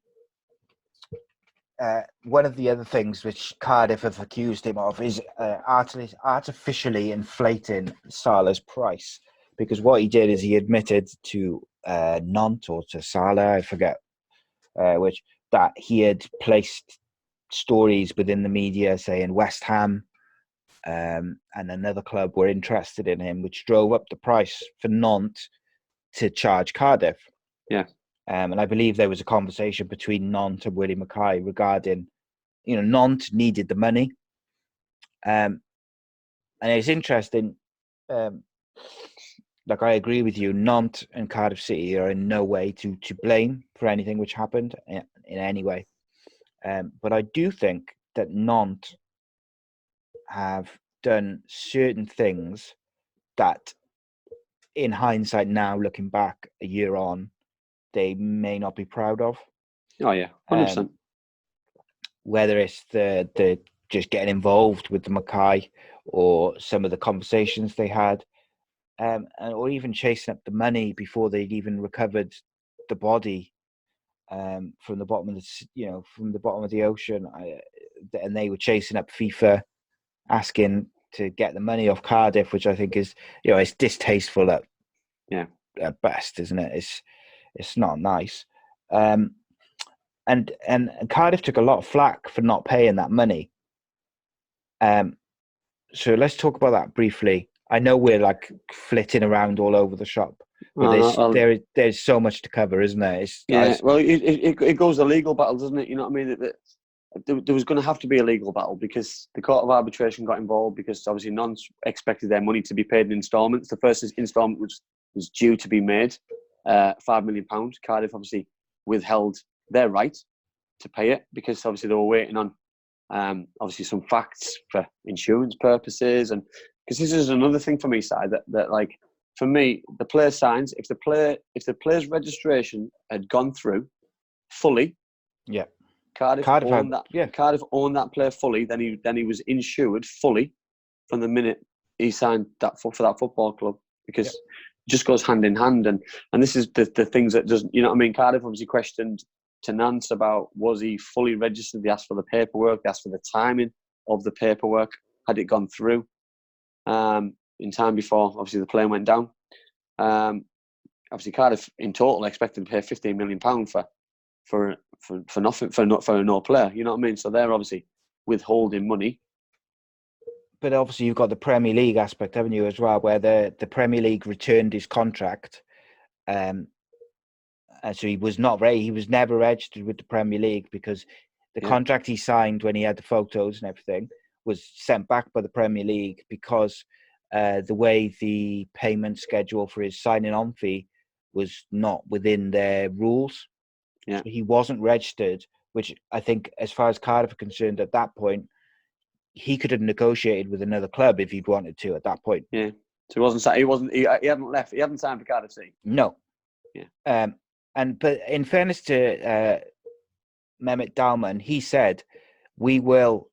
One of the other things which Cardiff have accused him of is artificially inflating Sala's price, because what he did is he admitted to Nantes or to Sala, I forget which, that he had placed stories within the media saying West Ham and another club were interested in him, which drove up the price for Nantes to charge Cardiff. Yeah. And I believe there was a conversation between Nantes and Willie Mackay regarding, Nantes needed the money. And it's interesting. Like, I agree with you, Nantes and Cardiff City are in no way to blame for anything which happened in any way. But I do think that Nantes have done certain things that, in hindsight now, looking back a year on, they may not be proud of. Oh yeah, 100%. Whether it's the just getting involved with the Mackay, or some of the conversations they had, or even chasing up the money before they'd even recovered the body from the bottom of the ocean, and they were chasing up FIFA, asking to get the money off Cardiff, which I think is, it's distasteful at best, isn't it? It's not nice. And Cardiff took a lot of flack for not paying that money. So let's talk about that briefly. I know we're like flitting around all over the shop, but there's so much to cover, isn't there? It goes the legal battle, doesn't it? You know what I mean? There was going to have to be a legal battle, because the Court of Arbitration got involved, because obviously Nantes expected their money to be paid in instalments. The first instalment was due to be made, £5 million. Cardiff obviously withheld their right to pay it, because obviously they were waiting on obviously some facts for insurance purposes, and because this is another thing for me, side that like, for me, the player signs, if the player's registration had gone through fully, Cardiff owned that player fully, then he was insured fully from the minute he signed for that football club, because it just goes hand in hand. And this is the things that doesn't, you know what I mean? Cardiff obviously questioned to Nantes about, was he fully registered? They asked for the paperwork, they asked for the timing of the paperwork, had it gone through in time before obviously the plane went down. Obviously Cardiff in total expected to pay £15 million for nothing, for no player, you know what I mean? So they're obviously withholding money. But obviously you've got the Premier League aspect, haven't you, as well, where the Premier League returned his contract. And so he was never registered with the Premier League, because the contract he signed when he had the photos and everything was sent back by the Premier League, because the way the payment schedule for his signing on fee was not within their rules. So he wasn't registered, which I think, as far as Cardiff are concerned at that point, he could have negotiated with another club if he'd wanted to at that point. Yeah. So he hadn't left. He hadn't signed for Cardiff City. No. Yeah. But in fairness to Mehmet Dalman, he said, we are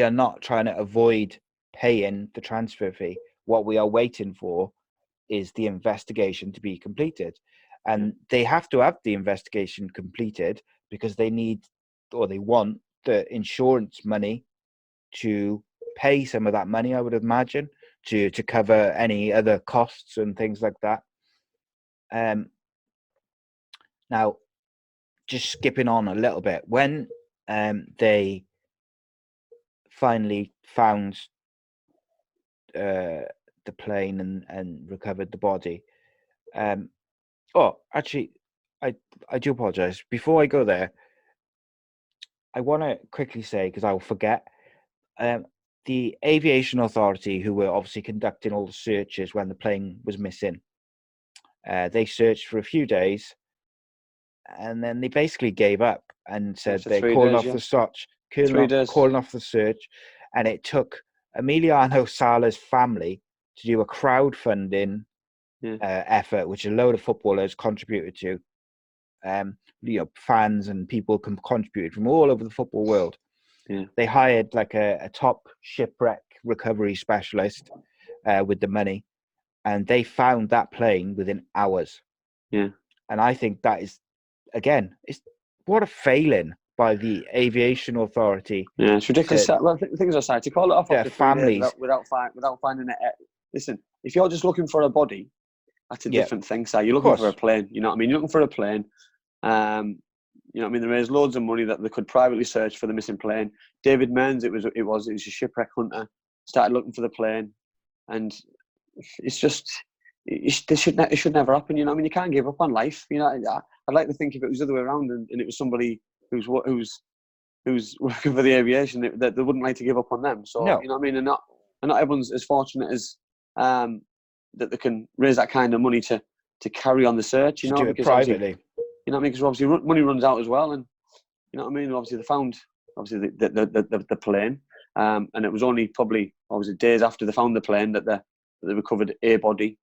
not trying to avoid paying the transfer fee. What we are waiting for is the investigation to be completed. And they have to have the investigation completed, because they want the insurance money to pay some of that money, I would imagine, to cover any other costs and things like that. Now, just skipping on a little bit, when they finally found the plane and recovered the body, actually, I do apologize. Before I go there, I want to quickly say, because I will forget, the aviation authority, who were obviously conducting all the searches when the plane was missing, they searched for a few days, and then they basically gave up and said for they're 3 calling days, off yeah. the search, 3 days. calling off the search, and it took Emiliano Sala's family to do a crowdfunding effort, which a load of footballers contributed to. Fans and people contributed from all over the football world. Yeah. They hired like a top shipwreck recovery specialist with the money, and they found that plane within hours. Yeah. And I think that is, again, what a failing by the aviation authority. Yeah, it's ridiculous. Well, things aside, to call it off after 3 days without finding it. Listen, if you're just looking for a body, that's a different thing. So you're looking for a plane. You know what I mean? You're looking for a plane. You know what I mean? They raised loads of money that they could privately search for the missing plane. David Mearns, it was a shipwreck hunter, started looking for the plane, and it's just it should never happen. You know what I mean? You can't give up on life. You know, I'd like to think if it was the other way around and it was somebody who's working for the aviation, that they wouldn't like to give up on them. So you know what I mean? And not everyone's as fortunate as that they can raise that kind of money to carry on the search. You know, do it privately. You know what I mean? Because obviously money runs out as well, and you know what I mean. Obviously they found the plane, and it was only probably obviously days after they found the plane that they recovered a body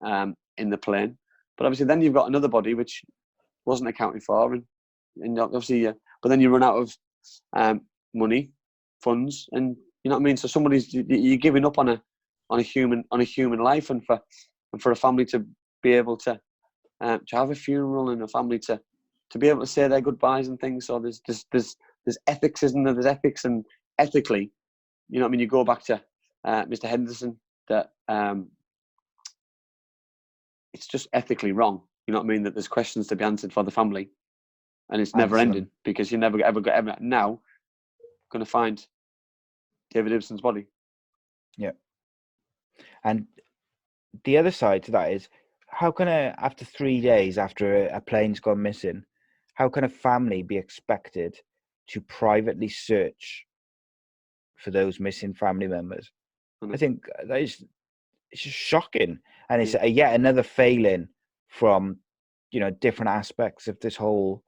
in the plane. But obviously then you've got another body which wasn't accounted for, and obviously, but then you run out of money, funds, and you know what I mean. So you're giving up on a human life, and for a family to be able to have a funeral and a family to be able to say their goodbyes and things. So there's ethics, isn't there? There's ethics, and ethically, you know what I mean. You go back to Mr. Henderson, that it's just ethically wrong. You know what I mean? That there's questions to be answered for the family, and it's never ending, because you're never now going to find David Ibsen's body. Yeah. And the other side to that is, how can after 3 days after a plane's gone missing, how can a family be expected to privately search for those missing family members? I think it's just shocking, and it's yet another failing from different aspects of this whole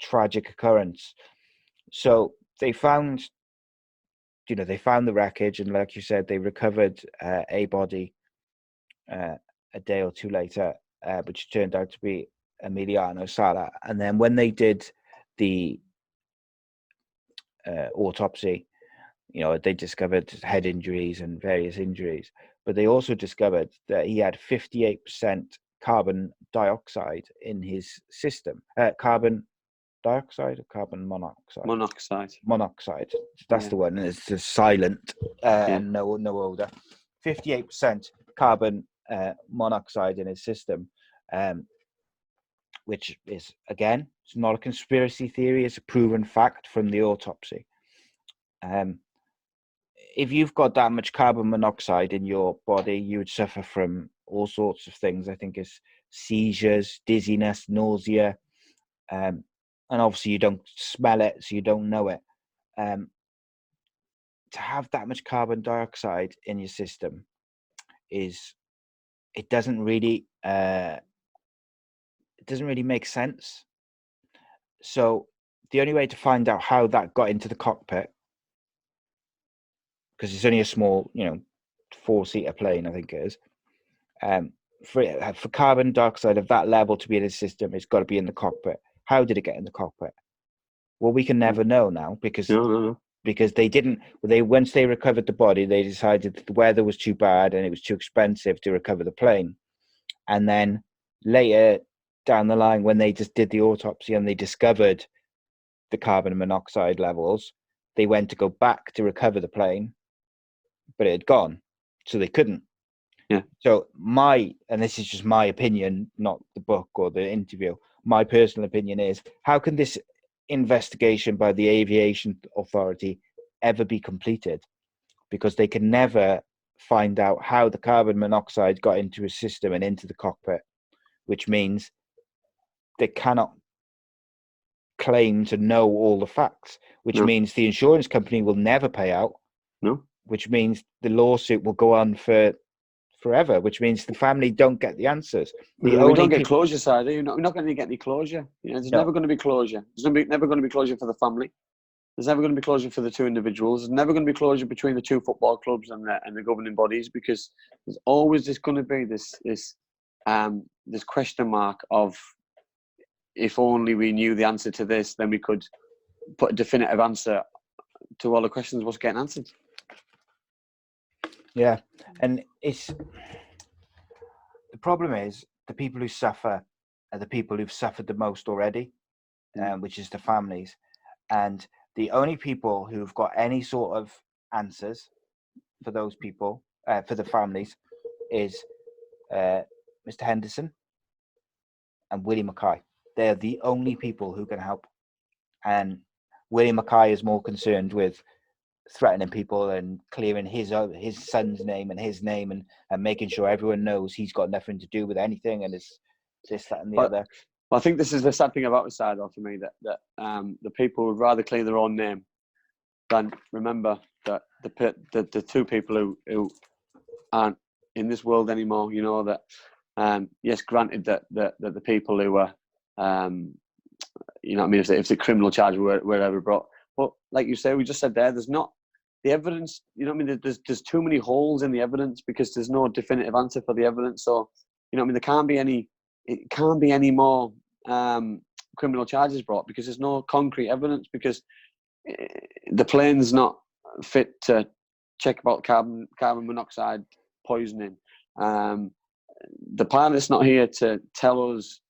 tragic occurrence. So they found the wreckage, and like you said, they recovered a body a day or two later, which turned out to be Emiliano Sala. And then when they did the autopsy, they discovered head injuries and various injuries, but they also discovered that he had 58% carbon dioxide in his system. Carbon dioxide or carbon monoxide? Monoxide. That's the one. And it's just silent and no odor. 58% carbon monoxide in his system, which is, again, it's not a conspiracy theory. It's a proven fact from the autopsy. If you've got that much carbon monoxide in your body, you would suffer from all sorts of things. I think it's seizures, dizziness, nausea, and obviously you don't smell it, so you don't know it. To have that much carbon dioxide in your system it doesn't really make sense. So the only way to find out how that got into the cockpit, because it's only a small, 4-seater plane, I think it is. For carbon dioxide of that level to be in the system, it's got to be in the cockpit. How did it get in the cockpit? Well, we can never know now, because they didn't. Once they recovered the body, they decided that the weather was too bad and it was too expensive to recover the plane. And then later down the line, when they just did the autopsy and they discovered the carbon monoxide levels, they went to go back to recover the plane, but it had gone, so they couldn't. Yeah. So and this is just my opinion, not the book or the interview, my personal opinion is, how can this investigation by the aviation authority ever be completed? Because they can never find out how the carbon monoxide got into his system and into the cockpit, which means they cannot claim to know all the facts, which means the insurance company will never pay out. No. Which means the lawsuit will go on for forever, which means the family don't get the answers. The We only don't get people, closure, side. We're not going to get any closure. There's no, never going to be closure. Never going to be closure for the family. There's never going to be closure for the two individuals. There's never going to be closure between the two football clubs and the governing bodies, because there's always just going to be this question mark of, if only we knew the answer to this, then we could put a definitive answer to all the questions what's getting answered. yeah, and the problem is the people who suffer are the people who've suffered the most already, which is the families, and the only people who've got any sort of answers for those people, for the families, is Mr. Henderson and Willie Mackay. They're the only people who can help. And Willie Mackay is more concerned with threatening people and clearing his son's name and his name and making sure everyone knows he's got nothing to do with anything and is this, that, and the other. I think this is the sad thing about the side, though, for me, that the people would rather clear their own name than remember that the two people who aren't in this world anymore. That yes, granted that the people who were if the criminal charges were ever brought, but like you say, we just said there's not the evidence. There's too many holes in the evidence because there's no definitive answer for the evidence. So there can't be any more criminal charges brought because there's no concrete evidence, because the plane's not fit to check about carbon monoxide poisoning. The pilot's not here to tell us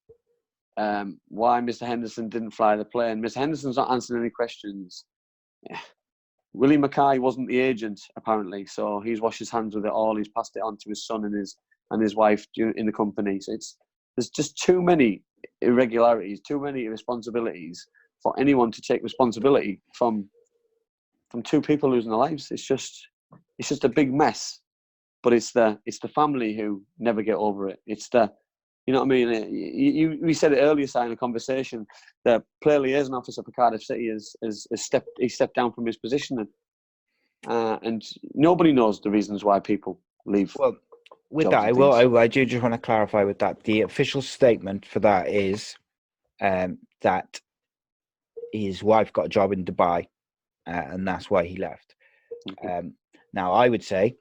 why Mr. Henderson didn't fly the plane. Mr. Henderson's not answering any questions. Willie Mackay wasn't the agent, apparently, so he's washed his hands with it all. He's passed it on to his son and his wife in the company. So there's just too many irregularities, too many irresponsibilities for anyone to take responsibility from two people losing their lives. It's just a big mess. But it's the family who never get over it. It's the, you know what I mean? We said it earlier, in a conversation, the player liaison officer for Cardiff City has stepped down from his position, and nobody knows the reasons why people leave. Well, with that, I do just want to clarify with that. The official statement for that is that his wife got a job in Dubai, and that's why he left. Okay. Now, I would say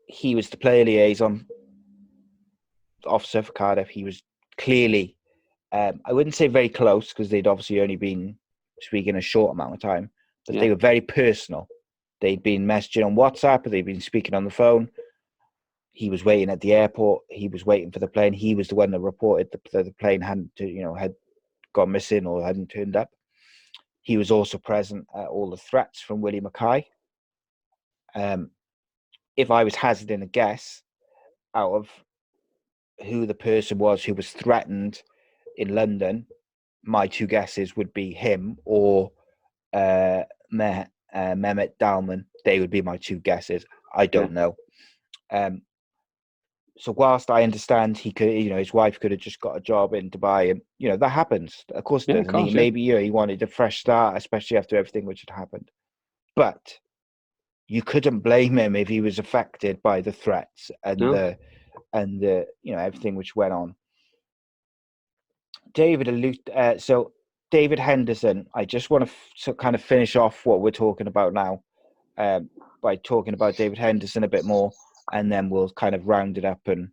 he was the player liaison officer for Cardiff. He was clearly, I wouldn't say very close, because they'd obviously only been speaking a short amount of time, but they were very personal. They'd been messaging on WhatsApp, or they'd been speaking on the phone. He was waiting at the airport. He was waiting for the plane. He was the one that reported that the plane had gone missing or hadn't turned up. He was also present at all the threats from Willie Mackay. If I was hazarding a guess out of who the person was who was threatened in London, my two guesses would be him or Mehmet Dalman. They would be my two guesses. I don't know. So whilst I understand he could, his wife could have just got a job in Dubai, and that happens. Of course it does. Maybe he wanted a fresh start, especially after everything which had happened. But you couldn't blame him if he was affected by the threats and the everything which went on. David Henderson, I just want to kind of finish off what we're talking about now by talking about David Henderson a bit more, and then we'll kind of round it up. And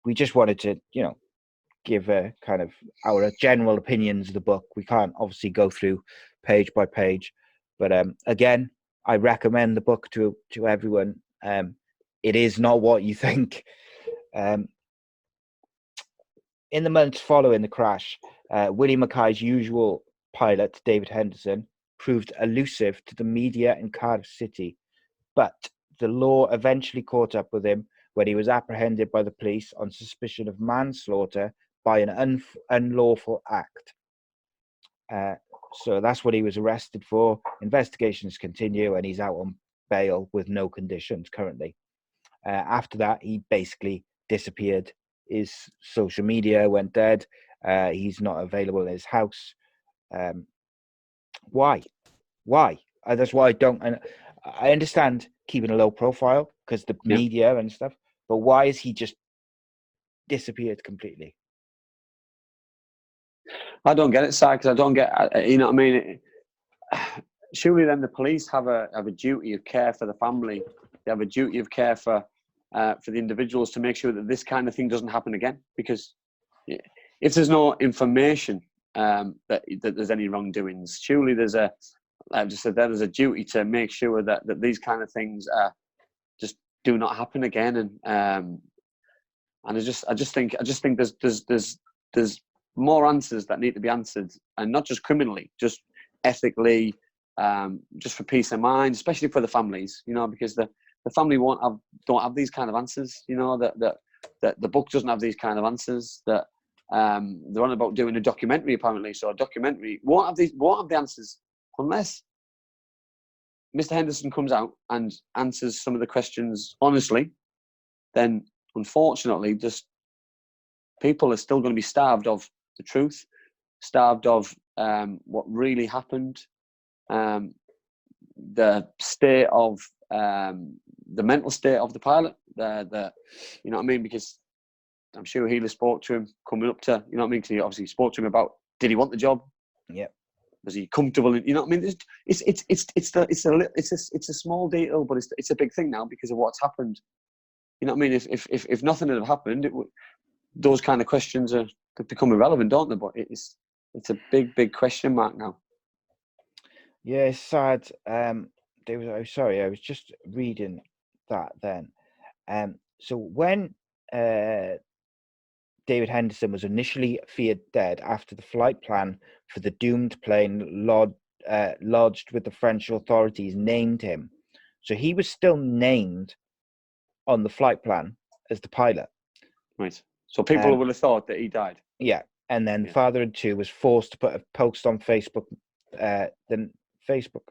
we just wanted to, give a kind of our general opinions of the book. We can't obviously go through page by page, but again, I recommend the book to everyone. It is not what you think. In the months following the crash, Willie Mackay's usual pilot, David Henderson, proved elusive to the media in Cardiff City, but the law eventually caught up with him when he was apprehended by the police on suspicion of manslaughter by an unlawful act. So that's what he was arrested for. Investigations continue, and he's out on bail with no conditions currently. After that, he basically disappeared. His social media went dead. He's not available in his house. Why? That's why I don't. And I understand keeping a low profile because the Yeah. media and stuff, but why is he just disappeared completely? I don't get it, Si, because I don't get. You know what I mean? Surely then the police have a duty of care for the family. They have a duty of care for the individuals to make sure that this kind of thing doesn't happen again. Because if there's no information that there's any wrongdoings, surely there's a, like I just said, there's a duty to make sure that these kind of things just do not happen again. And I just think there's more answers that need to be answered, and not just criminally, just ethically, just for peace of mind, especially for the families, you know, because the family don't have these kind of answers, you know, that the book doesn't have these kind of answers, that they're on about doing a documentary apparently, so a documentary won't have the answers unless Mr. Henderson comes out and answers some of the questions honestly. Then unfortunately just people are still going to be starved of the truth, starved of what really happened, the state of the mental state of the pilot, the you know what I mean, because I'm sure Healy spoke to him coming up to, you know what I mean, because he obviously spoke to him about, did he want the job? Yeah. Was he comfortable in, you know what I mean? It's a small detail, but it's a big thing now because of what's happened. You know what I mean? If nothing had happened, those kind of questions could become irrelevant, don't they? But it's a big question mark now. Yeah, it's sad. Sorry, I was just reading that then. So when David Henderson was initially feared dead after the flight plan for the doomed plane lodged with the French authorities named him. So he was still named on the flight plan as the pilot. Right. So people would have thought that he died. Yeah. And then Father and Two was forced to put a post on Facebook. Facebook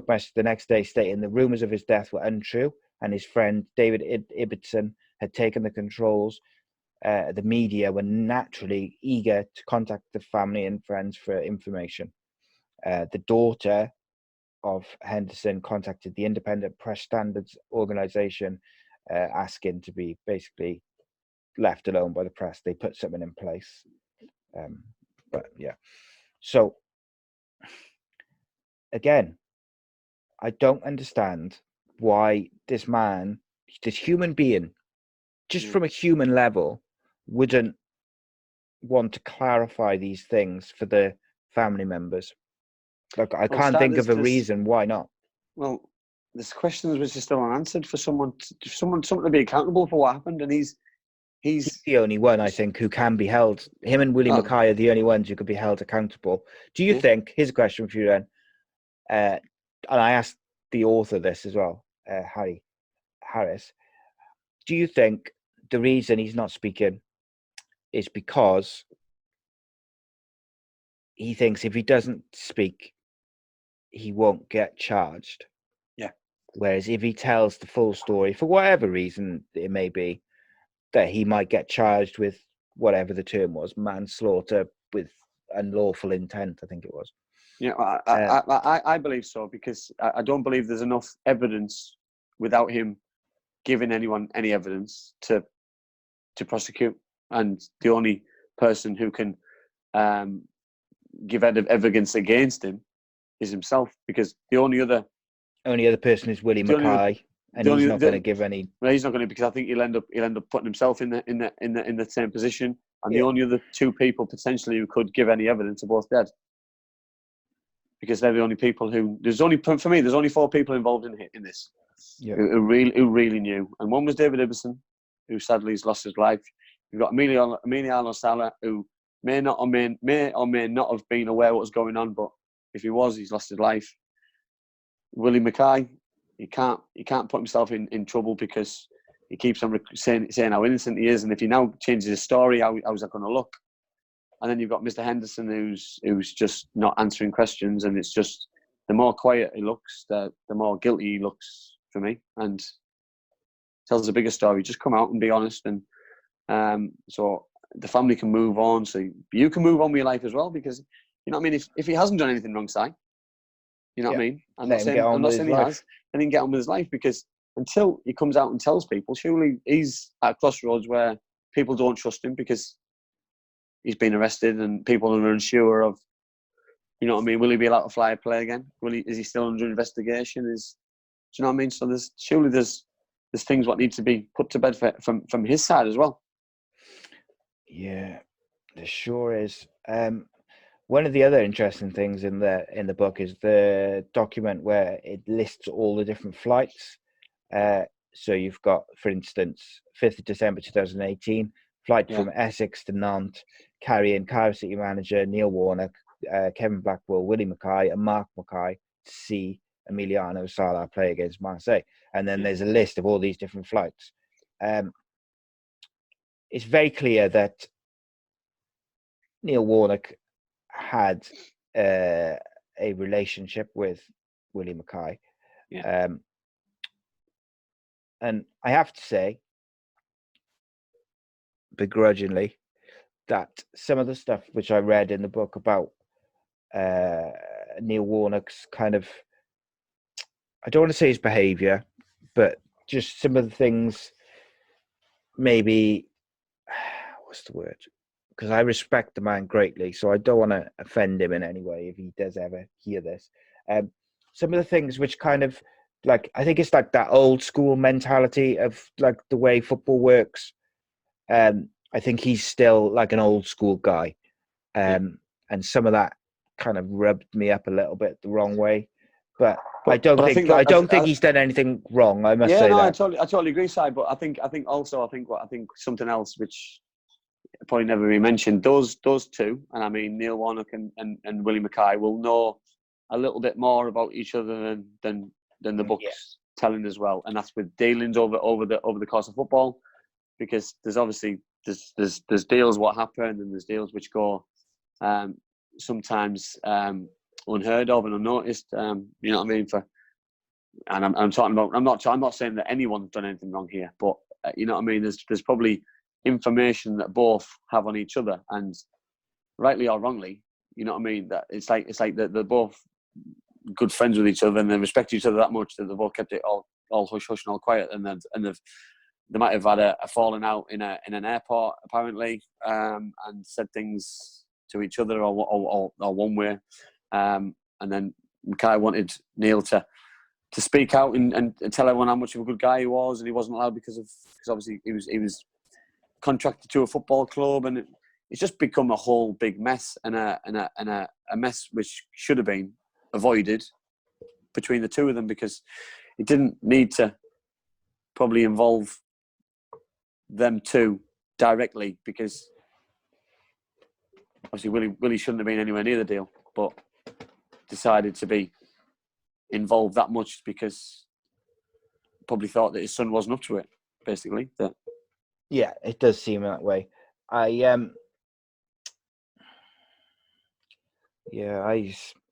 message the next day stating the rumours of his death were untrue and his friend David Ibbotson had taken the controls. The media were naturally eager to contact the family and friends for information. The daughter of Henderson contacted the Independent Press Standards Organisation asking to be basically left alone by the press. They put something in place. But yeah. So again, I don't understand why this man, this human being, just from a human level, wouldn't want to clarify these things for the family members. Like, I can't think of a reason why not. Well, there's questions which are still unanswered for someone to be accountable for what happened, and he's the only one, I think, who can be held. Him and Willie Mackay are the only ones who could be held accountable. Do you think? Here's a question for you then. And I asked the author this as well, Harry Harris. Do you think the reason he's not speaking is because he thinks if he doesn't speak, he won't get charged? Yeah. Whereas if he tells the full story, for whatever reason it may be, that he might get charged with whatever the term was, manslaughter with unlawful intent, I think it was. Yeah, I believe so, because I don't believe there's enough evidence without him giving anyone any evidence to prosecute. And the only person who can give evidence against him is himself, because the only other person is Willie Mackay, and he's not going to give any. Well, he's not going to, because I think he'll end up putting himself in the same position. And the only other two people potentially who could give any evidence are both dead, because they're the only people who. For me, there's only four people involved in this who really knew, and one was David Ibbotson, who sadly has lost his life. You've got Emiliano Sala, who may or may not have been aware of what was going on, but if he was, he's lost his life. Willie Mackay, he can't put himself in trouble because he keeps on saying how innocent he is, and if he now changes his story, how's that going to look? And then you've got Mr. Henderson, who's just not answering questions, and it's just the more quiet he looks, the more guilty he looks for me, and tells a bigger story. Just come out and be honest, and so the family can move on, so you can move on with your life as well, because you know what I mean. If he hasn't done anything wrong, Si, You know what I mean? I'm Let not him saying get on I'm not with his saying he life. has. Let him get on with his life, because until he comes out and tells people, surely he's at a crossroads where people don't trust him because he's been arrested and people are unsure of, you know what I mean? Will he be allowed to fly a plane again? Is he still under investigation? Do you know what I mean? So there's things what need to be put to bed from his side as well. Yeah, there sure is. One of the other interesting things in the book is the document where it lists all the different flights. So you've got, for instance, 5th of December 2018, flight from Essex to Nantes, carrying Cardiff City manager Neil Warnock, Kevin Blackwell, Willie Mackay, and Mark Mackay to see Emiliano Sala play against Marseille. And then there's a list of all these different flights. It's very clear that Neil Warnock had a relationship with Willie Mackay. And I have to say, begrudgingly, that some of the stuff which I read in the book about Neil Warnock's kind of, I don't want to say his behaviour, but just some of the things, maybe, what's the word? Because I respect the man greatly, so I don't want to offend him in any way if he does ever hear this. Some of the things which kind of, like, I think it's like that old school mentality of like the way football works. I think he's still like an old school guy. And some of that kind of rubbed me up a little bit the wrong way. But I don't think he's done anything wrong. I must say that. I totally agree, Si. But I think something else which probably never been mentioned. Those two, and I mean Neil Warnock and Willie Mackay, will know a little bit more about each other than the book's telling as well. And that's with dealings over the course of football, because there's obviously there's deals what happen, and there's deals which go sometimes unheard of and unnoticed. You know what I mean? I'm talking about. I'm not saying that anyone's done anything wrong here, but you know what I mean. There's probably information that both have on each other, and rightly or wrongly, you know what I mean. That it's like they're both good friends with each other, and they respect each other that much that they've all kept it all hush hush and all quiet, and they might have had a falling out in an airport apparently, and said things to each other or one way, and then Mackay wanted Neil to speak out and tell everyone how much of a good guy he was, and he wasn't allowed because obviously he was contracted to a football club, and it's just become a whole big mess, and a mess which should have been avoided between the two of them, because it didn't need to probably involve them two directly, because obviously Willie shouldn't have been anywhere near the deal, but decided to be involved that much because probably thought that his son wasn't up to it, basically. Yeah, it does seem that way.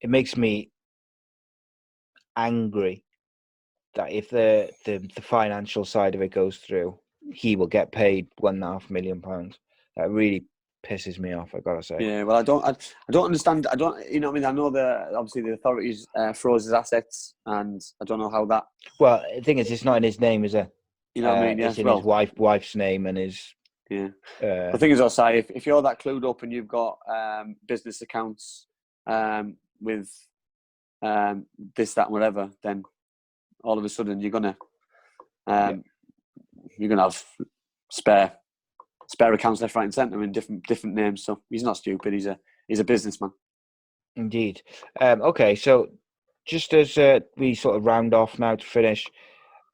It makes me angry that if the financial side of it goes through, he will get paid £1.5 million. That really pisses me off, I gotta say. Yeah, well, I don't understand. You know what I mean? I know obviously the authorities froze his assets, and I don't know how that. Well, the thing is, it's not in his name, is it? You know what I mean? Yeah, it's in his wife's name and his. Yeah. The thing is, I'll say, if you're that clued up and you've got business accounts with this, that, and whatever, then all of a sudden you're gonna have spare accounts left, right, and centre in different names. So he's not stupid. He's a businessman. Indeed. Okay, so just as we sort of round off now to finish,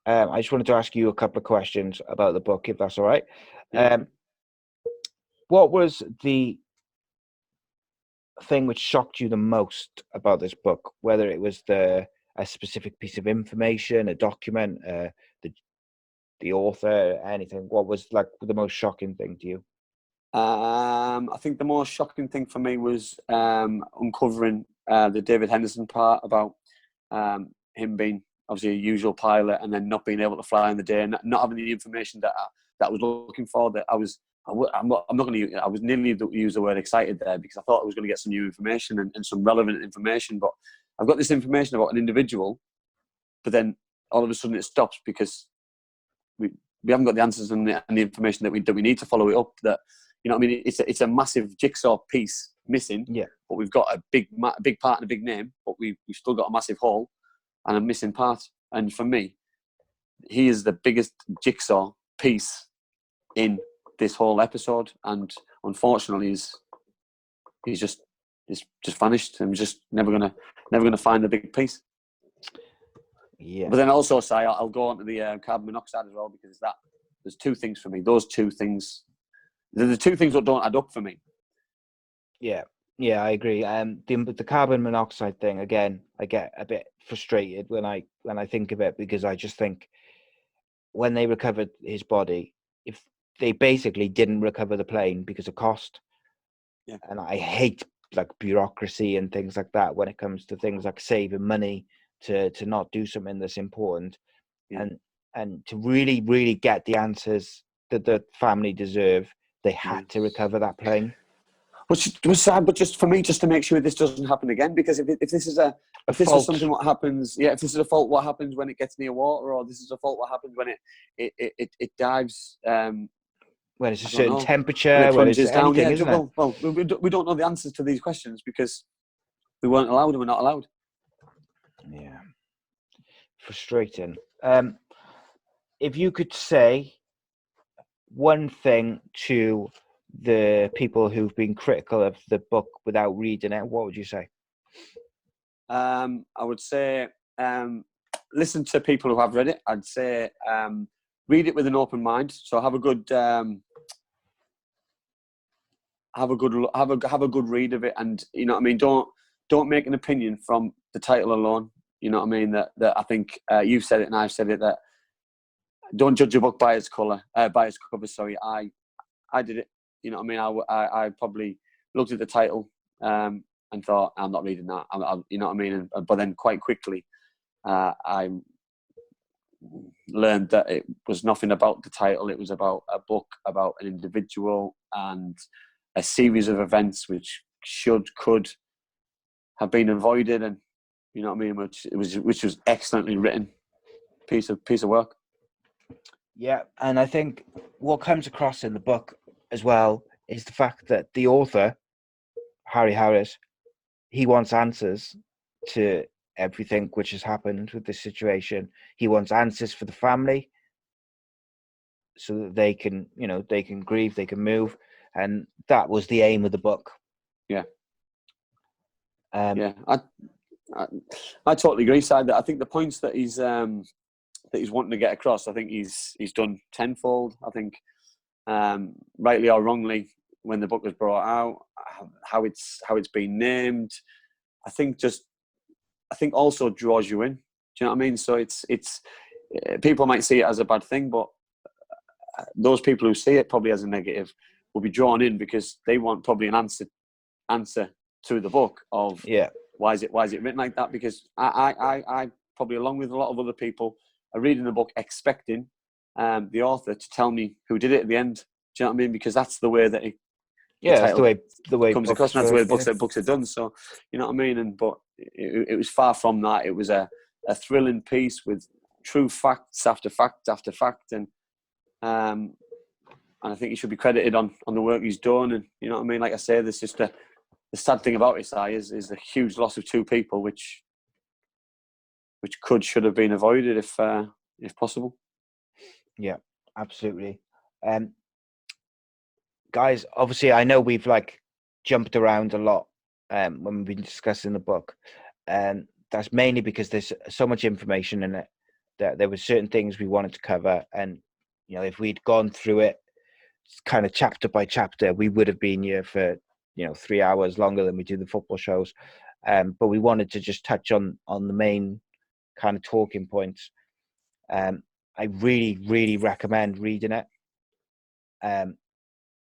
I just wanted to ask you a couple of questions about the book, if that's all right. Yeah. What was the thing which shocked you the most about this book? Whether it was a specific piece of information, a document, the author, anything. What was like the most shocking thing to you? I think the most shocking thing for me was uncovering the David Henderson part about him being obviously a usual pilot and then not being able to fly on the day and not having the information that I was looking for. That I was nearly to use the word excited there, because I thought I was going to get some new information and some relevant information, but I've got this information about an individual, but then all of a sudden it stops because we haven't got the answers and the information that we need to follow it up. That, you know what I mean? It's a massive jigsaw piece missing, but we've got a big part and a big name, but we've still got a massive hole and a missing part. And for me, he is the biggest jigsaw piece in this whole episode, and unfortunately, he's just vanished, and we're just never gonna find the big piece. Yeah. But then also, I'll go on to the carbon monoxide as well, because there's two things for me. Those two things, they're the two things that don't add up for me. Yeah, I agree. The carbon monoxide thing, again, I get a bit frustrated when I think of it, because I just think when they recovered his body, if they basically didn't recover the plane because of cost, and I hate like bureaucracy and things like that when it comes to things like saving money to not do something that's important, and to really get the answers that the family deserve, they had to recover that plane. Which was sad, but just for me, just to make sure this doesn't happen again. Because if this is something what happens, if this is a fault, what happens when it gets near water, or this is a fault, what happens when it dives, when it's a certain temperature, when it plunges it's down. anything, isn't it? Well, we don't know the answers to these questions because we weren't allowed, and we're not allowed. Yeah, frustrating. If you could say one thing to the people who've been critical of the book without reading it, what would you say? I would say listen to people who have read it. I'd say read it with an open mind. So have a good read of it, and you know what I mean. Don't make an opinion from the title alone. You know what I mean. That I think you've said it and I've said it, that don't judge a book by its cover. Sorry, I did it. You know what I mean. I probably looked at the title and thought, I'm not reading that. You know what I mean. But then quite quickly, I learned that it was nothing about the title. It was about a book about an individual and a series of events which could have been avoided, and you know what I mean. Which was excellently written piece of work. Yeah, and I think what comes across in the book as well is the fact that the author, Harry Harris, he wants answers to everything which has happened with this situation. He wants answers for the family so that they can grieve, they can move, and that was the aim of the book. Yeah. I totally agree, Side. That I think the points that he's wanting to get across, I think he's done tenfold. I think, rightly or wrongly, when the book was brought out, how it's been named, I think also draws you in. Do you know what I mean? So it's people might see it as a bad thing, but those people who see it probably as a negative will be drawn in because they want probably an answer to the book of why is it written like that? Because I probably, along with a lot of other people, are reading the book expecting the author to tell me who did it at the end. Do you know what I mean? Because that's the way that that's the way comes across. And that's the way books are done. So you know what I mean. But it was far from that. It was a thrilling piece with true facts after fact after fact, and I think he should be credited on the work he's done. And you know what I mean. Like I say, there's just the sad thing about it, is the huge loss of two people, which should have been avoided if possible. Yeah, absolutely. Guys, obviously, I know we've jumped around a lot when we've been discussing the book, and that's mainly because there's so much information in it that there were certain things we wanted to cover, and if we'd gone through it kind of chapter by chapter, we would have been here for 3 hours longer than we do the football shows. But we wanted to just touch on the main kind of talking points. I really, really recommend reading it.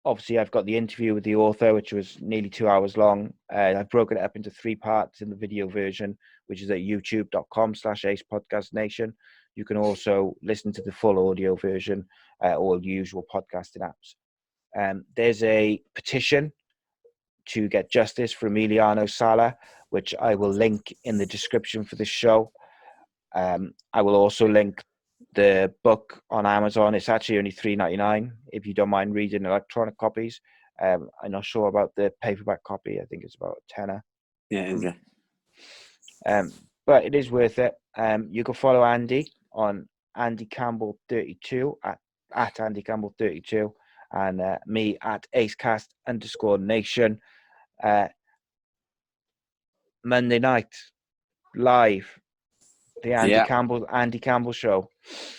Obviously, I've got the interview with the author, which was nearly 2 hours long. I've broken it up into 3 parts in the video version, which is at youtube.com/ACEpodcastNation. You can also listen to the full audio version, all the usual podcasting apps. There's a petition to get justice for Emiliano Sala, which I will link in the description for this show. I will also link the book on Amazon. It's actually only $3.99 if you don't mind reading electronic copies. I'm not sure about the paperback copy. I think it's about a tenner. Yeah, it is, yeah. But it is worth it. You can follow Andy on Andy Campbell 32 at Andy Campbell 32, and me at ACEcast _nation. Monday night live, the Andy Campbell show.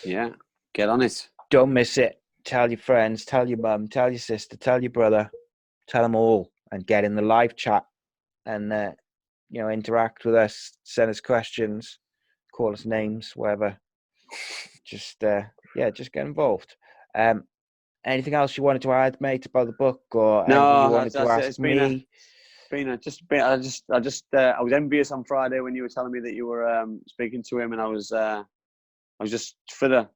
Yeah, get on it. Don't miss it. Tell your friends, tell your mum, tell your sister, tell your brother, tell them all, and get in the live chat and interact with us, send us questions, call us names, whatever. Just just get involved. Anything else you wanted to add, mate, about the book, or anything you wanted to ask me? I was envious on Friday when you were telling me that you were speaking to him, and I was just for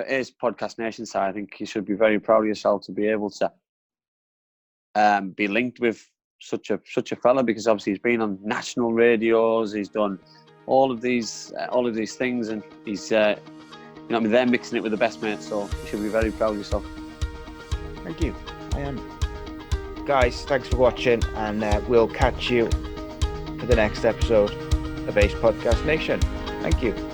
his Podcast Nation side. I think you should be very proud of yourself to be able to be linked with such a fella, because obviously he's been on national radios, he's done all of these things, and he's they're mixing it with the best mates. So you should be very proud of yourself. Thank you. I am. Guys, thanks for watching, and we'll catch you for the next episode of Ace Podcast Nation. Thank you.